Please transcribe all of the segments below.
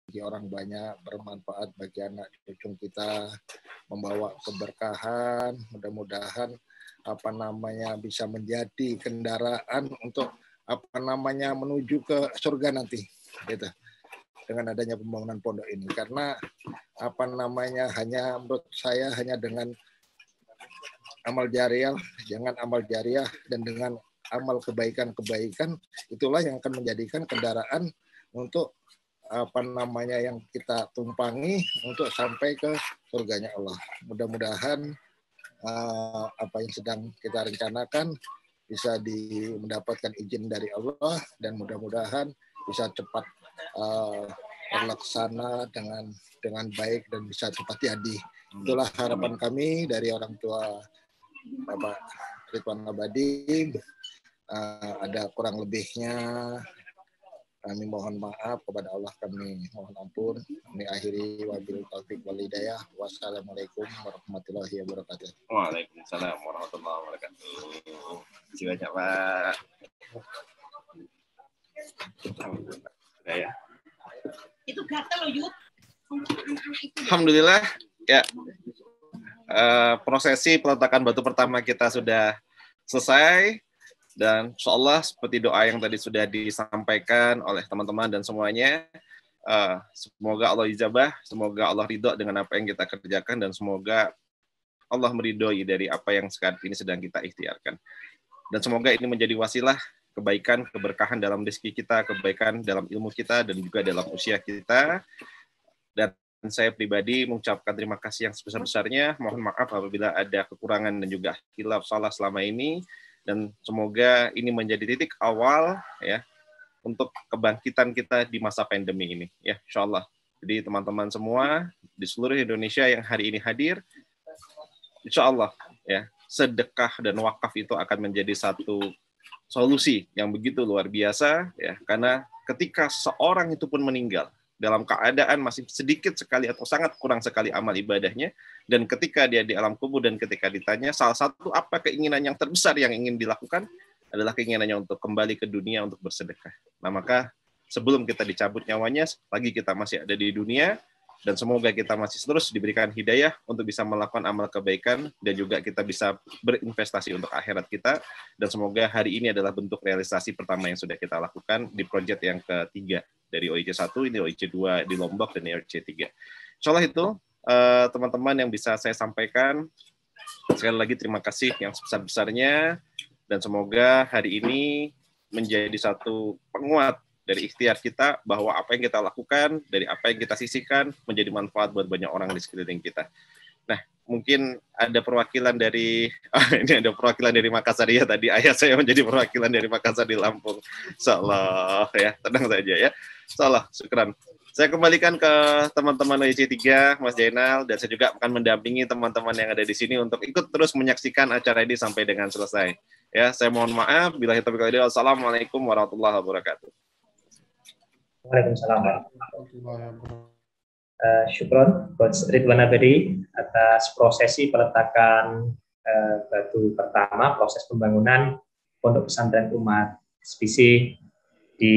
bagi orang banyak, bermanfaat bagi anak cucu kita, membawa keberkahan, mudah-mudahan bisa menjadi kendaraan untuk menuju ke surga nanti, gitu. Dengan adanya pembangunan pondok ini, karena menurut saya hanya dengan amal jariah, dan dengan amal kebaikan itulah yang akan menjadikan kendaraan untuk yang kita tumpangi untuk sampai ke surganya Allah. Mudah-mudahan apa yang sedang kita rencanakan bisa mendapatkan izin dari Allah, dan mudah-mudahan bisa cepat terlaksana dengan baik dan bisa cepat jadi. Itulah harapan kami dari orang tua Bapak Ridwan Abadi. Ada kurang lebihnya kami mohon maaf, kepada Allah kami mohon ampun. Kami akhiri wabil taufik wal hidayah. Wassalamualaikum warahmatullahi wabarakatuh. Waalaikumsalam warahmatullahi wabarakatuh. Terima kasih banyak, Pak. Ya. Itu gatal loh, Yud. Alhamdulillah, ya. Prosesi peletakan batu pertama kita sudah selesai. Dan insyaallah seperti doa yang tadi sudah disampaikan oleh teman-teman dan semuanya, semoga Allah ijabah, semoga Allah ridho dengan apa yang kita kerjakan, dan semoga Allah meridhoi dari apa yang sekarang ini sedang kita ikhtiarkan. Dan semoga ini menjadi wasilah kebaikan, keberkahan dalam rezeki kita, kebaikan dalam ilmu kita, dan juga dalam usia kita. Dan saya pribadi mengucapkan terima kasih yang sebesar-besarnya. Mohon maaf apabila ada kekurangan dan juga khilaf salah selama ini. Dan semoga ini menjadi titik awal ya untuk kebangkitan kita di masa pandemi ini, ya, insyaallah. Jadi teman-teman semua di seluruh Indonesia yang hari ini hadir, insyaallah ya, sedekah dan wakaf itu akan menjadi satu solusi yang begitu luar biasa ya, karena ketika seorang itu pun meninggal dalam keadaan masih sedikit sekali atau sangat kurang sekali amal ibadahnya, dan ketika dia di alam kubur dan ketika ditanya salah satu apa keinginan yang terbesar yang ingin dilakukan adalah keinginannya untuk kembali ke dunia untuk bersedekah. Nah, maka sebelum kita dicabut nyawanya, lagi kita masih ada di dunia, dan semoga kita masih terus diberikan hidayah untuk bisa melakukan amal kebaikan, dan juga kita bisa berinvestasi untuk akhirat kita, dan semoga hari ini adalah bentuk realisasi pertama yang sudah kita lakukan di proyek yang ketiga dari OIC 1, ini OIC 2 di Lombok, dan OIC 3. Insyaallah itu teman-teman yang bisa saya sampaikan. Sekali lagi terima kasih yang sebesar-besarnya, dan semoga hari ini menjadi satu penguat dari ikhtiar kita bahwa apa yang kita lakukan, dari apa yang kita sisihkan menjadi manfaat buat banyak orang di sekeliling kita. Nah, mungkin ada perwakilan dari ini ada perwakilan dari Makassar ya, tadi ayah saya menjadi perwakilan dari Makassar di Lampung. Insyaallah ya, tenang saja ya. Insyaallah, syukran. Saya kembalikan ke teman-teman OIC 3, Mas Jainal, dan saya juga akan mendampingi teman-teman yang ada di sini untuk ikut terus menyaksikan acara ini sampai dengan selesai. Ya, saya mohon maaf. Billahi taufiq wal hidayah. Wassalamualaikum warahmatullahi wabarakatuh. Waalaikumsalam warahmatullahi wabarakatuh. Syukron Coach Ridwan Abadi atas prosesi peletakan batu pertama, proses pembangunan Pondok Pesantren Umat SPC di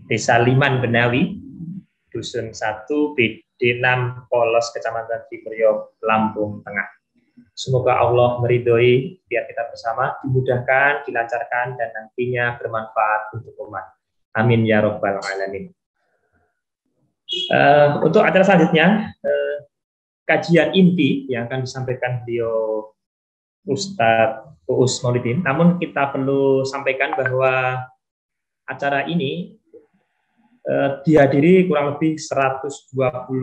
Desa Liman Benawi, Dusun 1, BD 6, Polos, Kecamatan Cipriok, Lampung Tengah. Semoga Allah meridhoi biar kita bersama dimudahkan, dilancarkan, dan nantinya bermanfaat untuk umat. Amin ya Rabbal Alamin. Untuk acara selanjutnya, kajian inti yang akan disampaikan beliau Ustadz Uus Maulidin. Namun kita perlu sampaikan bahwa acara ini dihadiri kurang lebih 122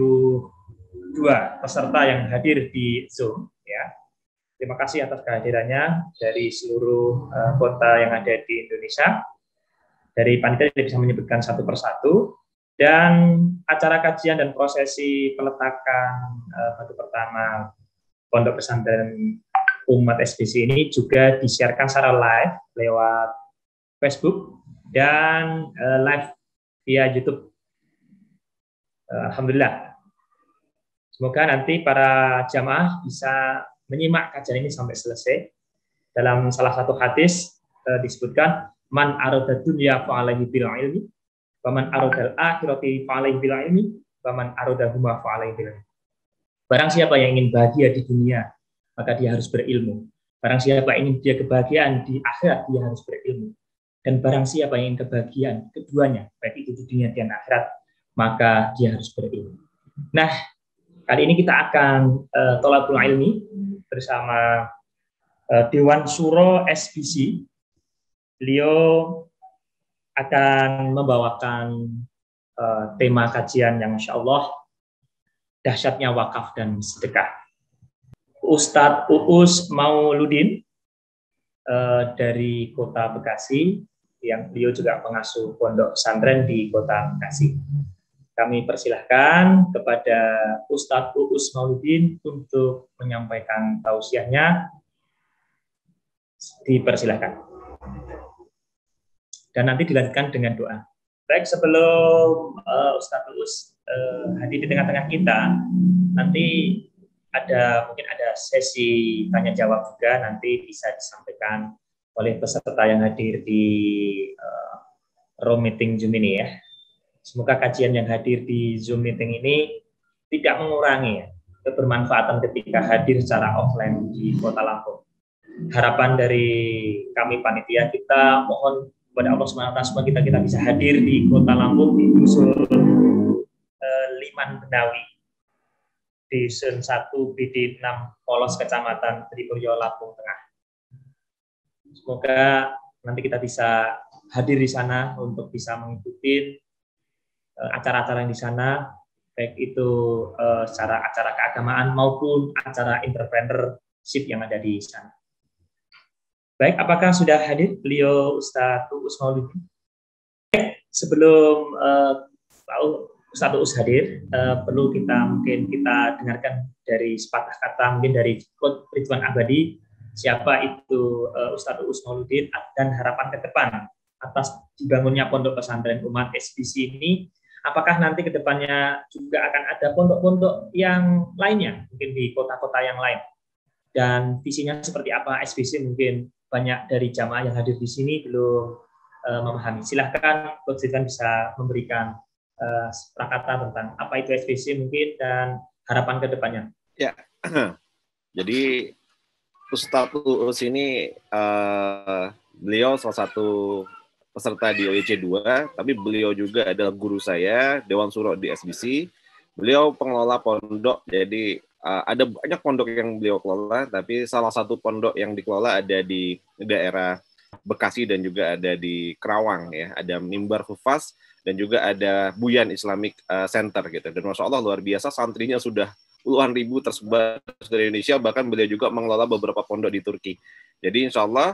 peserta yang hadir di Zoom. Ya. Terima kasih atas kehadirannya dari seluruh kota yang ada di Indonesia. Dari panitia tidak bisa menyebutkan satu persatu. Dan acara kajian dan prosesi peletakan batu pertama Pondok Pesantren Umat SBC ini juga disiarkan secara live lewat Facebook dan live via YouTube. Alhamdulillah. Semoga nanti para jamaah bisa menyimak kajian ini sampai selesai. Dalam salah satu hadis disebutkan man arada dunya fa alaihi bil ilmi Waman aradal akhirati fa'alaihi bil ilmi, waman aradahuma fa'alaihi bil ilmi. Barang siapa yang ingin bahagia di dunia, maka dia harus berilmu. Barang siapa yang ingin dia kebahagiaan di akhirat, dia harus berilmu. Dan barang siapa yang ingin kebahagiaan keduanya, baik itu di dunia dan akhirat, maka dia harus berilmu. Nah, kali ini kita akan tolabul ilmi bersama Dewan Suro SBC. Beliau akan membawakan tema kajian yang insya Allah dahsyatnya wakaf dan sedekah. Ustadz Uus Mauludin dari Kota Bekasi, yang beliau juga pengasuh pondok pesantren di Kota Bekasi. Kami persilahkan kepada Ustadz Uus Mauludin untuk menyampaikan tausiahnya. Dipersilahkan. Dan nanti dilanjutkan dengan doa. Baik, sebelum Ustadz Uus hadir di tengah-tengah kita, nanti mungkin ada sesi tanya jawab juga, nanti bisa disampaikan oleh peserta yang hadir di room meeting Zoom ini ya. Semoga kajian yang hadir di Zoom meeting ini tidak mengurangi kebermanfaatan ketika hadir secara offline di Kota Lampung. Harapan dari kami panitia, kita mohon kepada Allah SWT supaya kita bisa hadir di Kota Lampung di Dusun Liman Benawi, Dusun 1 BD 6 Polos Kecamatan Tribulyo Lampung Tengah. Semoga nanti kita bisa hadir di sana untuk bisa mengikuti acara-acara yang di sana, baik itu secara acara keagamaan maupun acara entrepreneurship yang ada di sana. Baik, apakah sudah hadir beliau Ustadz Uus Mauludin? Sebelum Ustadz Uus hadir, perlu mungkin kita dengarkan dari sepatah kata mungkin dari Ridwan Abadi, siapa itu Ustadz Uus Mauludin dan harapan ke depan atas dibangunnya pondok pesantren umat SBC ini. Apakah nanti ke depannya juga akan ada pondok-pondok yang lainnya, mungkin di kota-kota yang lain? Dan visinya seperti apa SBC, mungkin banyak dari jamaah yang hadir di sini belum memahami. Silahkan Coach Ridwan bisa memberikan prakata tentang apa itu SBC mungkin dan harapan ke depannya. Ya, jadi Ustadz Uus ini beliau salah satu peserta di OYC 2, tapi beliau juga adalah guru saya, Dewan Suro di SBC. Beliau pengelola pondok, jadi ada banyak pondok yang beliau kelola, tapi salah satu pondok yang dikelola ada di daerah Bekasi dan juga ada di Kerawang ya, ada Mimbar Hufaz dan juga ada Buyan Islamic Center gitu. Dan Masya Allah luar biasa, santrinya sudah puluhan ribu tersebar dari Indonesia, bahkan beliau juga mengelola beberapa pondok di Turki. Jadi Insya Allah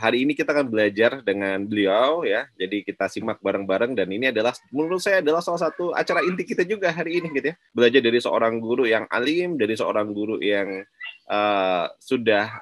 hari ini kita akan belajar dengan beliau ya. Jadi kita simak bareng-bareng dan ini adalah menurut saya adalah salah satu acara inti kita juga hari ini gitu ya. Belajar dari seorang guru yang alim, dari seorang guru yang sudah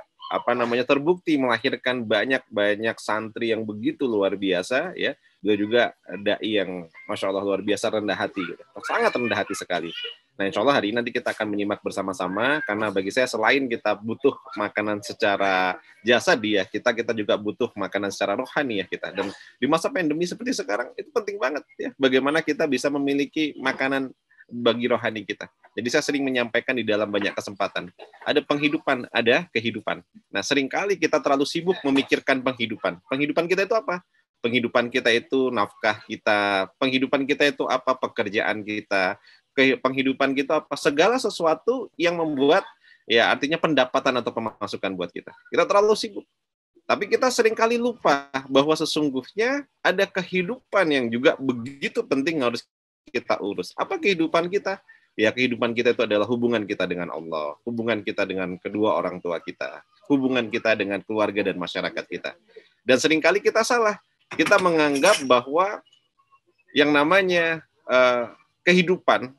terbukti melahirkan banyak santri yang begitu luar biasa ya. Beliau juga dai yang Masya Allah luar biasa rendah hati gitu. Sangat rendah hati sekali. Nah, insya Allah hari ini nanti kita akan menyimak bersama-sama, karena bagi saya selain kita butuh makanan secara jasad ya, kita juga butuh makanan secara rohani ya kita. Dan di masa pandemi seperti sekarang itu penting banget ya, bagaimana kita bisa memiliki makanan bagi rohani kita. Jadi saya sering menyampaikan di dalam banyak kesempatan, ada penghidupan, ada kehidupan. Nah, seringkali kita terlalu sibuk memikirkan penghidupan. Penghidupan kita itu apa? Penghidupan kita itu nafkah kita, penghidupan kita itu apa? Pekerjaan kita, penghidupan kita apa, segala sesuatu yang membuat ya artinya pendapatan atau pemasukan buat kita. Kita terlalu sibuk. Tapi kita seringkali lupa bahwa sesungguhnya ada kehidupan yang juga begitu penting harus kita urus. Apa kehidupan kita? Ya kehidupan kita itu adalah hubungan kita dengan Allah, hubungan kita dengan kedua orang tua kita, hubungan kita dengan keluarga dan masyarakat kita. Dan seringkali kita salah. Kita menganggap bahwa yang namanya kehidupan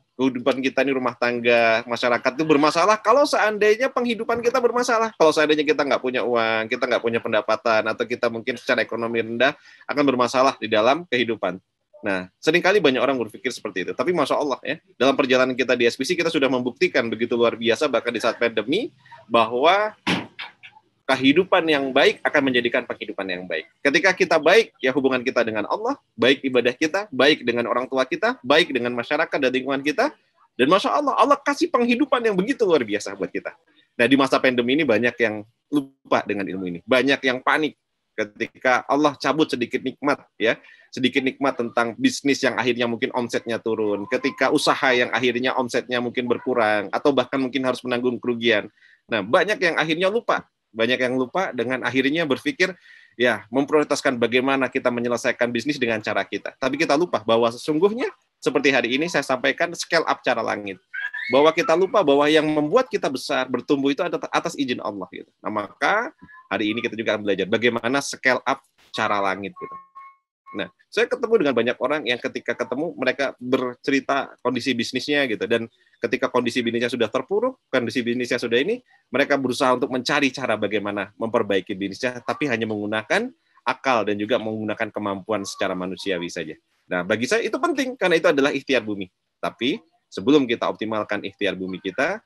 kita ini rumah tangga, masyarakat itu bermasalah kalau seandainya penghidupan kita bermasalah. Kalau seandainya kita nggak punya uang, kita nggak punya pendapatan, atau kita mungkin secara ekonomi rendah, akan bermasalah di dalam kehidupan. Nah, seringkali banyak orang berpikir seperti itu. Tapi Masya Allah ya, dalam perjalanan kita di SBC, kita sudah membuktikan begitu luar biasa, bahkan di saat pandemi, bahwa kehidupan yang baik akan menjadikan penghidupan yang baik. Ketika kita baik, ya hubungan kita dengan Allah, baik ibadah kita, baik dengan orang tua kita, baik dengan masyarakat dan lingkungan kita, dan Masya Allah, Allah kasih penghidupan yang begitu luar biasa buat kita. Nah, di masa pandemi ini banyak yang lupa dengan ilmu ini. Banyak yang panik ketika Allah cabut sedikit nikmat, ya, sedikit nikmat tentang bisnis yang akhirnya mungkin omsetnya turun, ketika usaha yang akhirnya omsetnya mungkin berkurang, atau bahkan mungkin harus menanggung kerugian. Nah, banyak yang akhirnya lupa. Banyak yang lupa dengan akhirnya berpikir, ya, memprioritaskan bagaimana kita menyelesaikan bisnis dengan cara kita. Tapi kita lupa bahwa sesungguhnya, seperti hari ini saya sampaikan, scale up cara langit. Bahwa kita lupa bahwa yang membuat kita besar, bertumbuh itu ada atas izin Allah. Gitu. Nah, maka hari ini kita juga akan belajar bagaimana scale up cara langit. Gitu. Nah, saya ketemu dengan banyak orang yang ketika ketemu, mereka bercerita kondisi bisnisnya gitu. Dan ketika kondisi bisnisnya sudah terpuruk, kondisi bisnisnya sudah ini, mereka berusaha untuk mencari cara bagaimana memperbaiki bisnisnya, tapi hanya menggunakan akal dan juga menggunakan kemampuan secara manusiawi saja. Nah, bagi saya itu penting, karena itu adalah ikhtiar bumi. Tapi sebelum kita optimalkan ikhtiar bumi kita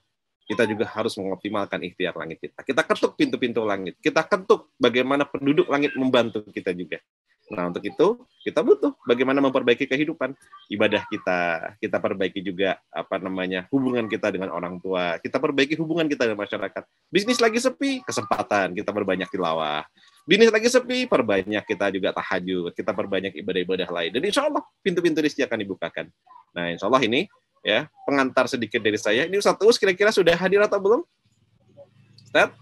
juga harus mengoptimalkan ikhtiar langit kita. Kita ketuk pintu-pintu langit. Kita ketuk bagaimana penduduk langit membantu kita juga. Nah, untuk itu kita butuh bagaimana memperbaiki kehidupan ibadah kita perbaiki juga hubungan kita dengan orang tua, kita perbaiki hubungan kita dengan masyarakat. Bisnis lagi sepi, kesempatan kita perbanyak tilawah. Bisnis lagi sepi, perbanyak kita juga tahajud, kita perbanyak ibadah-ibadah lain. Dan insya Allah pintu-pintu rezeki akan dibukakan. Nah, insya Allah ini ya pengantar sedikit dari saya. Ini Ustaz Uus kira-kira sudah hadir atau belum? Ustaz?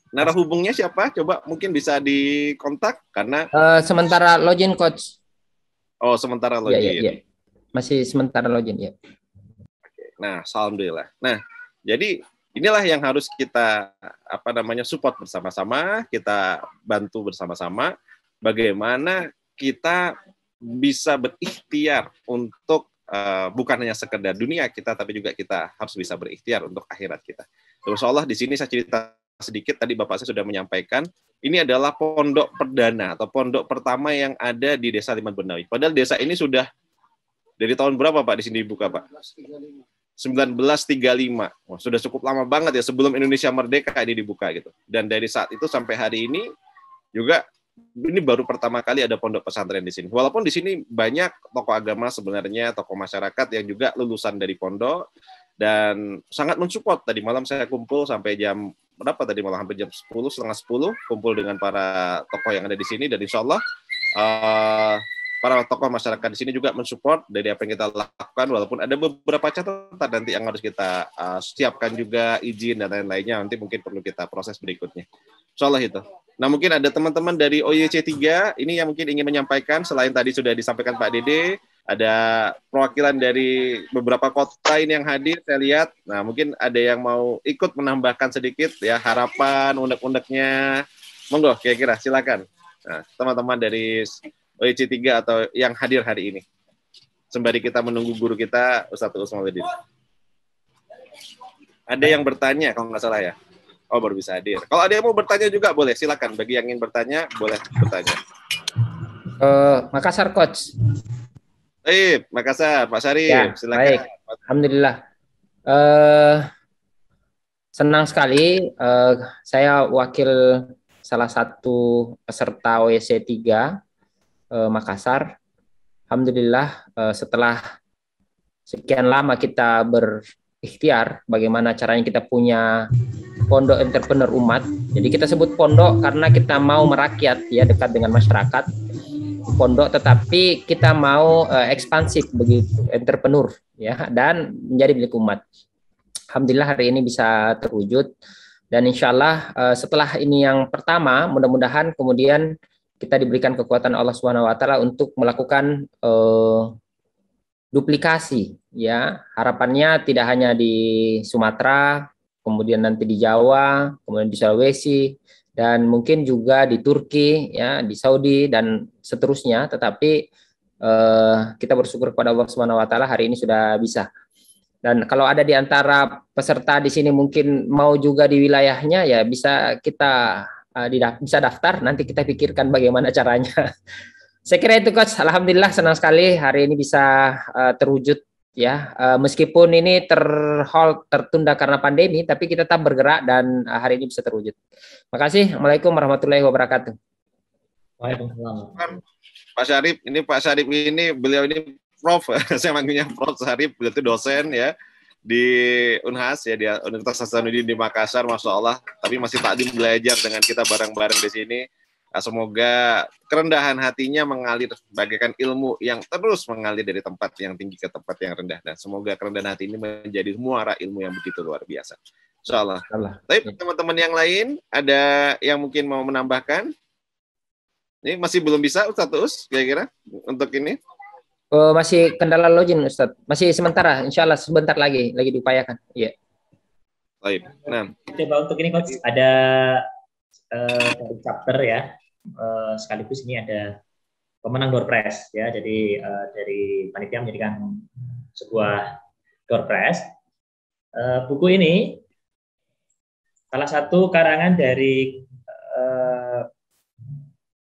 Narah hubungnya siapa? Coba mungkin bisa dikontak karena sementara login coach. Oh, sementara login. Ya. Masih sementara login ya. Oke. Nah, alhamdulillah. Nah, jadi inilah yang harus kita support bersama-sama, kita bantu bersama-sama bagaimana kita bisa berikhtiar untuk bukan hanya sekedar dunia kita, tapi juga kita harus bisa berikhtiar untuk akhirat kita. Terus Allah di sini saya cerita sedikit, tadi Bapak saya sudah menyampaikan, ini adalah pondok perdana atau pondok pertama yang ada di Desa Liman Benawi. Padahal desa ini sudah dari tahun berapa Pak di sini dibuka Pak? 1935. Wah, sudah cukup lama banget ya sebelum Indonesia merdeka ini dibuka gitu. Dan dari saat itu sampai hari ini juga ini baru pertama kali ada pondok pesantren di sini. Walaupun di sini banyak tokoh agama sebenarnya, tokoh masyarakat yang juga lulusan dari pondok dan sangat mensupport. Tadi malam saya kumpul sampai jam berapa tadi malam, hampir jam 10, setengah 10, kumpul dengan para tokoh yang ada di sini, dan insya Allah para tokoh masyarakat di sini juga mensupport dari apa yang kita lakukan, walaupun ada beberapa catatan nanti yang harus kita siapkan juga, izin dan lain-lainnya, nanti mungkin perlu kita proses berikutnya. Insya Allah itu. Nah, mungkin ada teman-teman dari OYC 3 ini yang mungkin ingin menyampaikan, selain tadi sudah disampaikan Pak Dede, ada perwakilan dari beberapa kota ini yang hadir, saya lihat. Nah, mungkin ada yang mau ikut menambahkan sedikit ya harapan, undek-undeknya. Monggo, kira-kira silakan. Nah, teman-teman dari OYC 3 atau yang hadir hari ini. Sembari kita menunggu guru kita, Ustaz Uus Maulidin. Ada yang bertanya kalau nggak salah ya? Oh, baru bisa hadir. Kalau ada yang mau bertanya juga boleh, silakan. Bagi yang ingin bertanya, boleh bertanya. Makassar, Coach. Makassar, Pak Syarif, ya, silakan. Baik. Alhamdulillah. Senang sekali saya wakil salah satu peserta OYC 3 Makassar. Alhamdulillah setelah sekian lama kita berikhtiar bagaimana caranya kita punya pondok entrepreneur umat. Jadi kita sebut pondok karena kita mau merakyat ya, dekat dengan masyarakat. Pondok tetapi kita mau ekspansif begitu, entrepreneur ya, dan menjadi milik umat. Alhamdulillah hari ini bisa terwujud, dan insya Allah setelah ini yang pertama, mudah-mudahan kemudian kita diberikan kekuatan Allah SWT untuk melakukan duplikasi ya. Harapannya tidak hanya di Sumatera, kemudian nanti di Jawa, kemudian di Sulawesi, dan mungkin juga di Turki, ya, di Saudi dan seterusnya. Tetapi kita bersyukur kepada Allah SWT hari ini sudah bisa. Dan kalau ada di antara peserta di sini mungkin mau juga di wilayahnya, ya bisa kita bisa daftar. Nanti kita pikirkan bagaimana caranya. Saya kira itu Coach. Alhamdulillah senang sekali hari ini bisa terwujud ya. Meskipun ini tertunda karena pandemi, tapi kita tetap bergerak dan hari ini bisa terwujud. Makasih. Assalamualaikum warahmatullahi wabarakatuh. Waalaikumsalam. Pak Syarif, ini beliau ini Prof, saya manggilnya Prof Syarif, beliau itu dosen ya di Unhas ya, di Universitas Hasanuddin di Makassar, Masya Allah. Tapi masih takdim belajar dengan kita bareng-bareng di sini. Nah, semoga kerendahan hatinya mengalir bagaikan ilmu yang terus mengalir dari tempat yang tinggi ke tempat yang rendah. Dan semoga kerendahan hati ini menjadi muara ilmu yang begitu luar biasa. Insya Allah. Tapi teman-teman yang lain, ada yang mungkin mau menambahkan? Ini masih belum bisa Ustaz kira-kira untuk ini? Masih kendala login Ustaz. Masih sementara, insya Allah sebentar lagi diupayakan. Iya. Baik. Nah, coba untuk ini Coach ada chapter ya. Sekaligus ini ada pemenang door prize ya. Jadi dari panitia menjadikan sebuah door prize. Buku ini salah satu karangan dari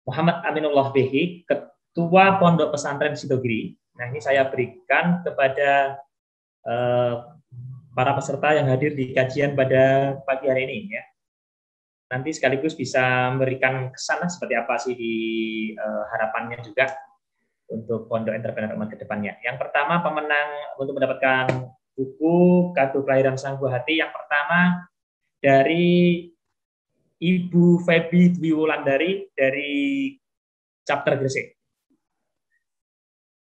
Muhammad Aminullah Behi, Ketua Pondok Pesantren Sidogiri. Nah, ini saya berikan kepada para peserta yang hadir di kajian pada pagi hari ini ya. Nanti sekaligus bisa memberikan kesan seperti apa sih di harapannya juga untuk Pondok Entrepreneur Umat ke depannya. Yang pertama, pemenang untuk mendapatkan buku Kado Kelahiran Sang Buah Hati yang pertama dari Ibu Febi Dwi Wulandari dari chapter Gresik.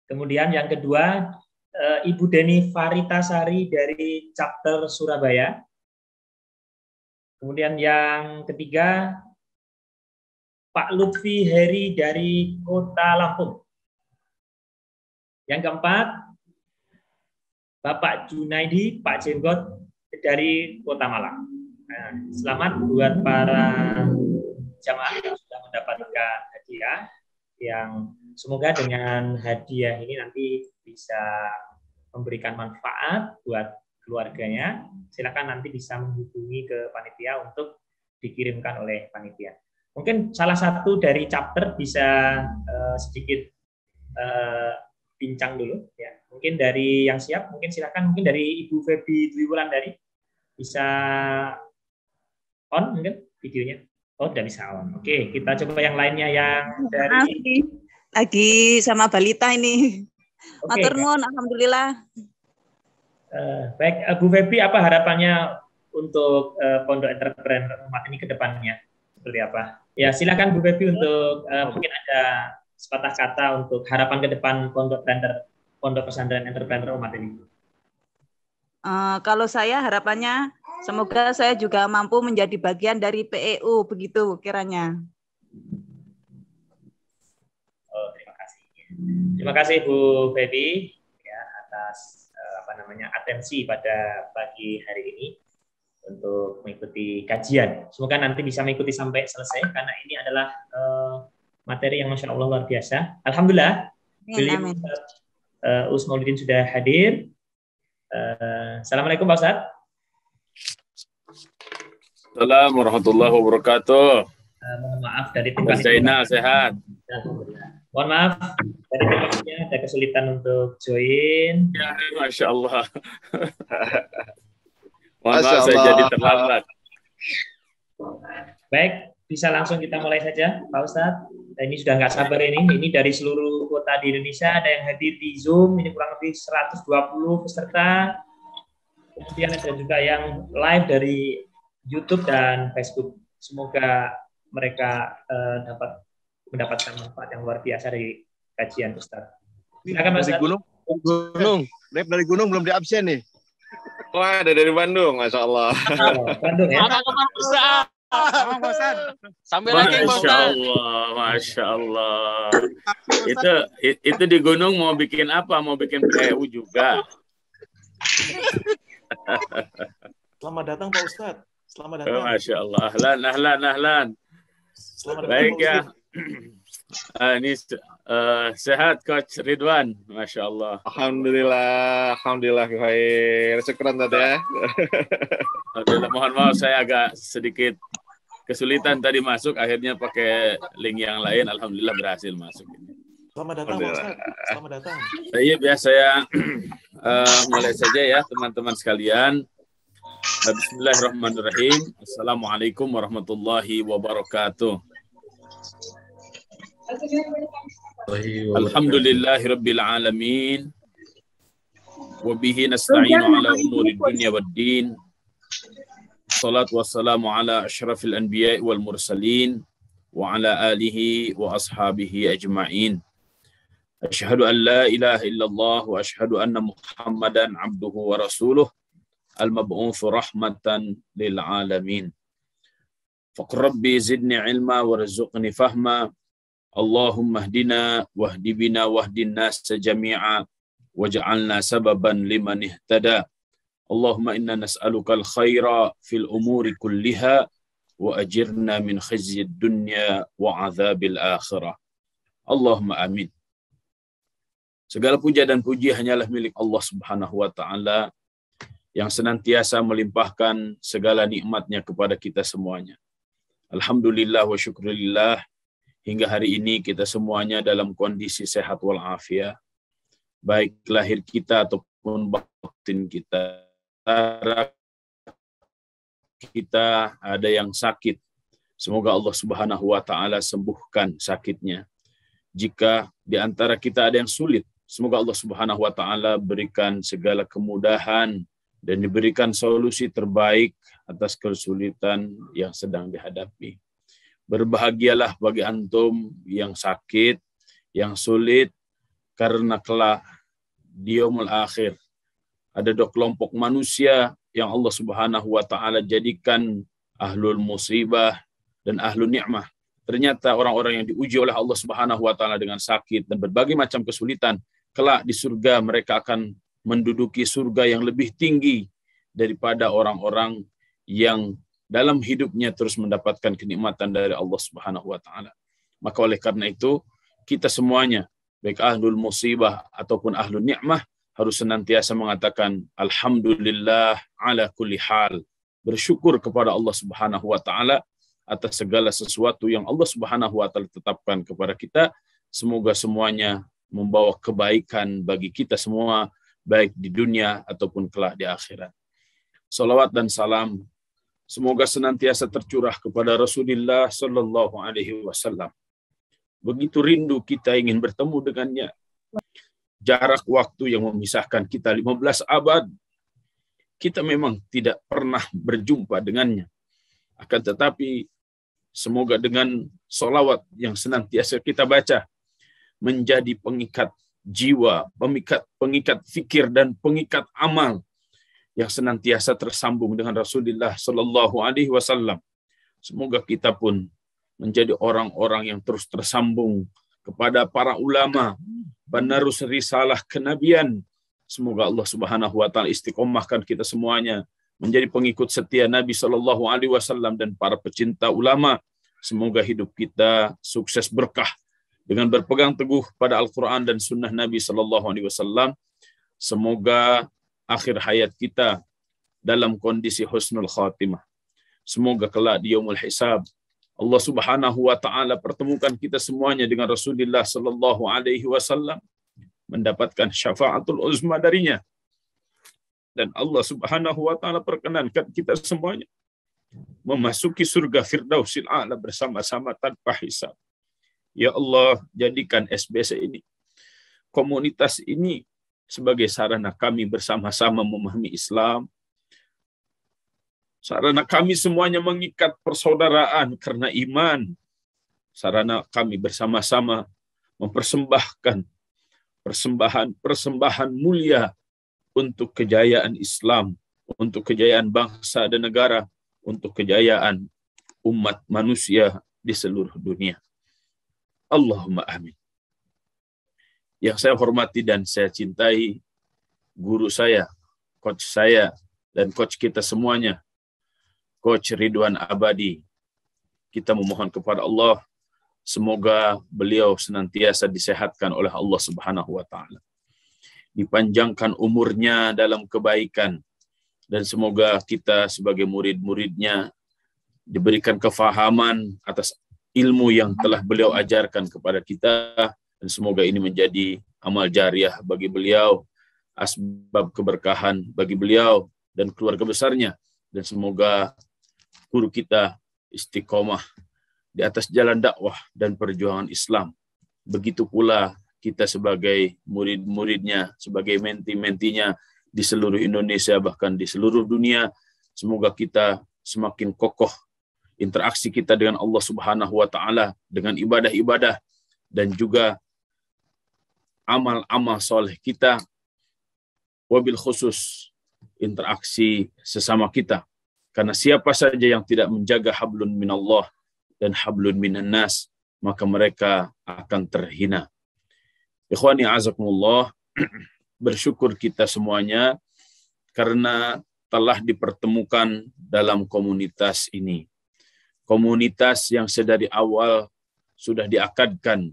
Kemudian yang kedua, Ibu Deni Faritasari dari chapter Surabaya. Kemudian yang ketiga, Pak Lutfi Heri dari Kota Lampung. Yang keempat, Bapak Junaidi, Pak Jenggot dari Kota Malang. Nah, selamat buat para jamaah yang sudah mendapatkan hadiah, yang semoga dengan hadiah ini nanti bisa memberikan manfaat buat keluarganya. Silakan nanti bisa menghubungi ke panitia untuk dikirimkan oleh panitia. Mungkin salah satu dari chapter bisa sedikit bincang dulu ya. Mungkin dari yang siap, mungkin silakan, mungkin dari Ibu Febi Dwi Wulandari bisa on mungkin videonya. Oh, tidak bisa on. Oke, kita coba yang lainnya yang dari lagi sama balita ini. Oke. Matur nuwun, alhamdulillah. Baik, Bu Febi, apa harapannya untuk Pondok Entrepreneur Umat ini ke depannya? Seperti apa? Ya, silakan Bu Febi untuk mungkin ada sepatah kata untuk harapan ke depan Pondok Pesantren Entrepreneur Umat ini. Kalau saya harapannya semoga saya juga mampu menjadi bagian dari PEU, begitu kiranya. Oh, terima kasih. Terima kasih Bu Febi ya atas atensi pada pagi hari ini untuk mengikuti kajian. Semoga nanti bisa mengikuti sampai selesai karena ini adalah materi yang Masya Allah luar biasa. Alhamdulillah, beliau Ustaz Maulidin sudah hadir. Assalamualaikum Pak Ustaz. Assalamualaikum warahmatullahi wabarakatuh. Mohon maaf dari tim Mas Zainal sehat. Mohon maaf dari timnya ada kesulitan untuk join. Ya, Masya Allah. Mohon maaf saya jadi terlambat. Baik, bisa langsung kita mulai saja Pak Ustadz. Nah, ini sudah nggak sabar ini dari seluruh kota di Indonesia ada yang hadir di Zoom, ini kurang lebih 120 peserta. Kemudian ada juga yang live dari YouTube dan Facebook. Semoga mereka dapat mendapatkan manfaat yang luar biasa dari kajian Ustadz. Silakan Mas. Rep dari Gunung belum di absen nih. Wah, ada dari Bandung, Masya Allah. Bandung ya. Sambil lagi Masya Allah, Masya Allah. Itu di gunung mau bikin apa? Mau bikin PEU juga. Selamat datang Pak Ustadz. Selamat datang. Oh, Masya Allah. Ahlan. Selamat datang. Baik ya. Ini sehat Coach Ridwan, Masya Allah. Alhamdulillah khair. Syukran tadi ya. Alhamdulillah, mohon maaf saya agak sedikit kesulitan tadi masuk, akhirnya pakai link yang lain. Alhamdulillah berhasil masuk. Selamat datang Pak Ustadz. Selamat datang. Iya, biasa saya Mulai saja ya teman-teman sekalian. Bismillahirrahmanirrahim. Assalamualaikum warahmatullahi wabarakatuh. Alhamdulillahirabbil alamin. Wa bihi nasta'inu ala umuri dunya waddin. Salatu wassalamu ala asyrafil anbiya'i wal mursalin wa ala alihi wa ashabihi ajma'in. Asyhadu an la ilaha illallah wa asyhadu anna Muhammadan abduhu wa rasuluh al-mab'utsu rahmatan lil alamin. Faqur rabbi zidni ilma warzuqni fahma. Allahumma hdina wahdi bina wahdin nas jami'a waj'alna sababan liman ihtada. Allahumma inna nas'aluka al-khaira fil umuri kulliha wa ajirna min khizyid dunya wa 'adzabil akhirah. Allahumma amin. Segala puja dan puji hanyalah milik Allah Subhanahu wa taala yang senantiasa melimpahkan segala nikmatnya kepada kita semuanya. Alhamdulillah wa syukurillah, hingga hari ini kita semuanya dalam kondisi sehat walafiat, baik lahir kita ataupun batin kita. Kita ada yang sakit, semoga Allah Subhanahu wa taala sembuhkan sakitnya. Jika di antara kita ada yang sulit, semoga Allah Subhanahu wa taala berikan segala kemudahan dan diberikan solusi terbaik atas kesulitan yang sedang dihadapi. Berbahagialah bagi antum yang sakit, yang sulit, karena kelak di yaumul akhir ada dua kelompok manusia yang Allah Subhanahu wa taala jadikan ahlul musibah dan ahlul ni'mah. Ternyata orang-orang yang diuji oleh Allah Subhanahu wa taala dengan sakit dan berbagai macam kesulitan, kelak di surga mereka akan menduduki surga yang lebih tinggi daripada orang-orang yang dalam hidupnya terus mendapatkan kenikmatan dari Allah Subhanahu wa taala. Maka oleh karena itu, kita semuanya, baik ahlul musibah ataupun ahlul ni'mah, harus senantiasa mengatakan alhamdulillah ala kulli hal. Bersyukur kepada Allah Subhanahu wa taala atas segala sesuatu yang Allah Subhanahu wa taala tetapkan kepada kita. Semoga semuanya membawa kebaikan bagi kita semua, baik di dunia ataupun kelak di akhirat. Salawat dan salam semoga senantiasa tercurah kepada Rasulullah sallallahu alaihi wasallam. Begitu rindu kita ingin bertemu dengannya. Jarak waktu yang memisahkan kita 15 abad, kita memang tidak pernah berjumpa dengannya. Akan tetapi semoga dengan salawat yang senantiasa kita baca menjadi pengikat jiwa, pengikat fikir dan pengikat amal yang senantiasa tersambung dengan Rasulullah sallallahu alaihi wasallam. Semoga kita pun menjadi orang-orang yang terus tersambung kepada para ulama, penerus risalah kenabian. Semoga Allah Subhanahu wa taala istiqomahkan kita semuanya menjadi pengikut setia Nabi sallallahu alaihi wasallam dan para pecinta ulama. Semoga hidup kita sukses berkah dengan berpegang teguh pada Al-Quran dan Sunnah Nabi Sallallahu Alaihi Wasallam. Semoga akhir hayat kita dalam kondisi husnul khatimah. Semoga kelak di yaumul hisab Allah Subhanahu Wa Taala pertemukan kita semuanya dengan Rasulullah Sallallahu Alaihi Wasallam, mendapatkan syafaatul uzma darinya, dan Allah Subhanahu Wa Taala perkenankan kita semuanya memasuki surga Firdausil A'la bersama-sama tanpa hisab. Ya Allah, jadikan SBC ini, komunitas ini, sebagai sarana kami bersama-sama memahami Islam. Sarana kami semuanya mengikat persaudaraan karena iman. Sarana kami bersama-sama mempersembahkan persembahan mulia untuk kejayaan Islam, untuk kejayaan bangsa dan negara, untuk kejayaan umat manusia di seluruh dunia. Allahumma amin. Yang saya hormati dan saya cintai guru saya, coach saya, dan coach kita semuanya, Coach Ridwan Abadi. Kita memohon kepada Allah, semoga beliau senantiasa disehatkan oleh Allah Subhanahu wa taala. Dipanjangkan umurnya dalam kebaikan, dan semoga kita sebagai murid-muridnya diberikan kefahaman atas ilmu yang telah beliau ajarkan kepada kita, dan semoga ini menjadi amal jariah bagi beliau asbab keberkahan bagi beliau dan keluarga besarnya, dan semoga guru kita istiqomah di atas jalan dakwah dan perjuangan Islam. Begitu pula kita sebagai murid-muridnya, sebagai menti-mentinya di seluruh Indonesia, bahkan di seluruh dunia. Semoga kita semakin kokoh interaksi kita dengan Allah Subhanahu wa taala, dengan ibadah-ibadah dan juga amal-amal soleh kita, wabil khusus interaksi sesama kita. Karena siapa saja yang tidak menjaga hablun minallah dan hablun minan nas, maka mereka akan terhina. Ikhwani azakumullah, bersyukur kita semuanya karena telah dipertemukan dalam komunitas ini. Komunitas yang sedari awal sudah diakadkan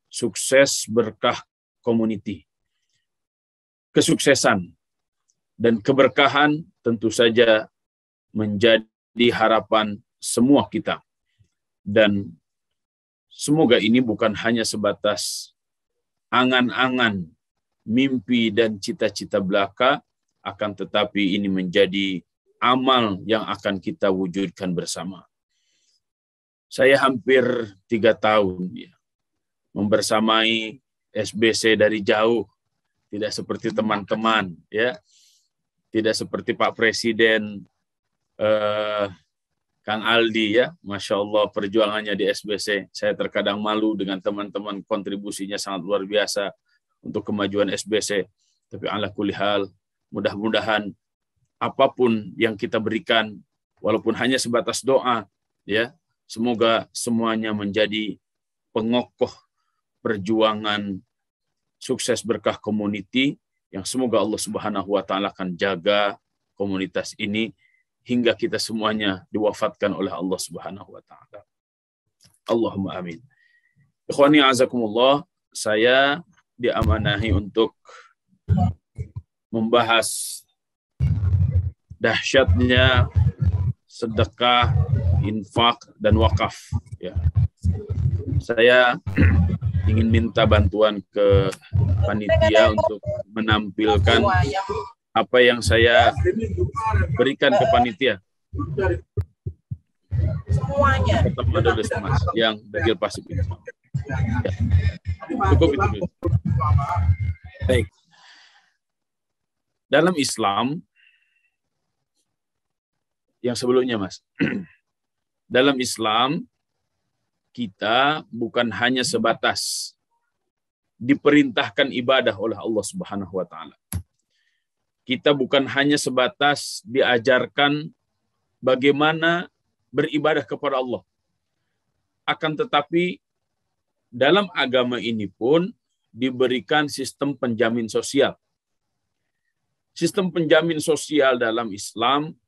sukses berkah community. Kesuksesan dan keberkahan tentu saja menjadi harapan semua kita. Dan semoga ini bukan hanya sebatas angan-angan, mimpi dan cita-cita belaka, akan tetapi ini menjadi amal yang akan kita wujudkan bersama. Saya hampir 3 tahun ya, membersamai SBC dari jauh, tidak seperti teman-teman ya, tidak seperti Pak Presiden Kang Aldi ya, Masya Allah perjuangannya di SBC. Saya terkadang malu dengan teman-teman, kontribusinya sangat luar biasa untuk kemajuan SBC. Tapi ala kulli hal, mudah-mudahan apapun yang kita berikan, walaupun hanya sebatas doa, ya, semoga semuanya menjadi pengokoh perjuangan sukses berkah community yang semoga Allah Subhanahu wa taala akan jaga komunitas ini hingga kita semuanya diwafatkan oleh Allah Subhanahu wa taala. Allahumma amin. Ikhwani azakumullah, saya diamanahi untuk membahas dahsyatnya sedekah, infak dan wakaf ya. Saya ingin minta bantuan ke panitia untuk menampilkan apa yang saya berikan ke panitia. Semuanya. Pertama adalah Mas yang dagil pasif ini. Ya. Cukup itu dulu. Baik. Dalam Islam yang sebelumnya Mas. Dalam Islam kita bukan hanya sebatas diperintahkan ibadah oleh Allah Subhanahu wa taala. Kita bukan hanya sebatas diajarkan bagaimana beribadah kepada Allah. Akan tetapi dalam agama ini pun diberikan sistem penjamin sosial. Sistem penjamin sosial dalam Islam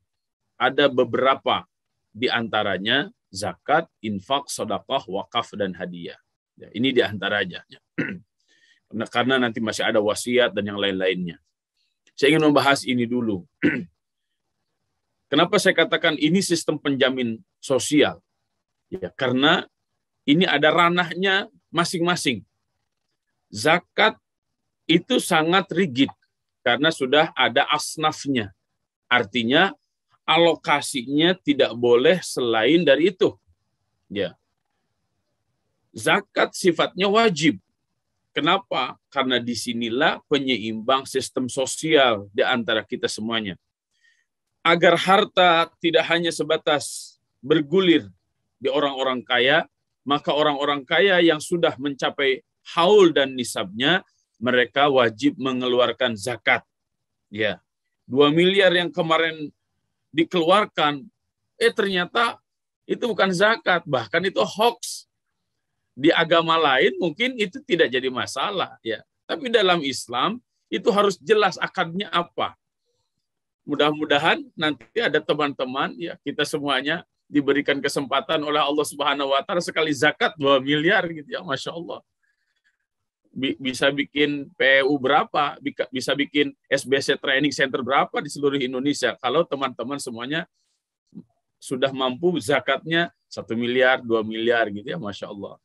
ada beberapa, di antaranya zakat, infak, sedekah, wakaf, dan hadiah. Ya, ini di antaranya. Karena nanti masih ada wasiat dan yang lain-lainnya. Saya ingin membahas ini dulu. Kenapa saya katakan ini sistem penjamin sosial? Ya, karena ini ada ranahnya masing-masing. Zakat itu sangat rigid karena sudah ada asnafnya. Artinya alokasinya tidak boleh selain dari itu. Ya. Zakat sifatnya wajib. Kenapa? Karena disinilah penyeimbang sistem sosial di antara kita semuanya. Agar harta tidak hanya sebatas bergulir di orang-orang kaya, maka orang-orang kaya yang sudah mencapai haul dan nisabnya, mereka wajib mengeluarkan zakat. Ya, 2 miliar yang kemarin dikeluarkan, ternyata itu bukan zakat, bahkan itu hoax. Di agama lain mungkin itu tidak jadi masalah, ya. Tapi dalam Islam itu harus jelas akadnya apa. Mudah-mudahan nanti ada teman-teman, ya, kita semuanya diberikan kesempatan oleh Allah Subhanahu wa taala sekali zakat 2 miliar gitu ya, Masya Allah. Bisa bikin PU berapa, bisa bikin SBC Training Center berapa di seluruh Indonesia kalau teman-teman semuanya sudah mampu zakatnya 1 miliar, 2 miliar gitu ya, Masya Allah.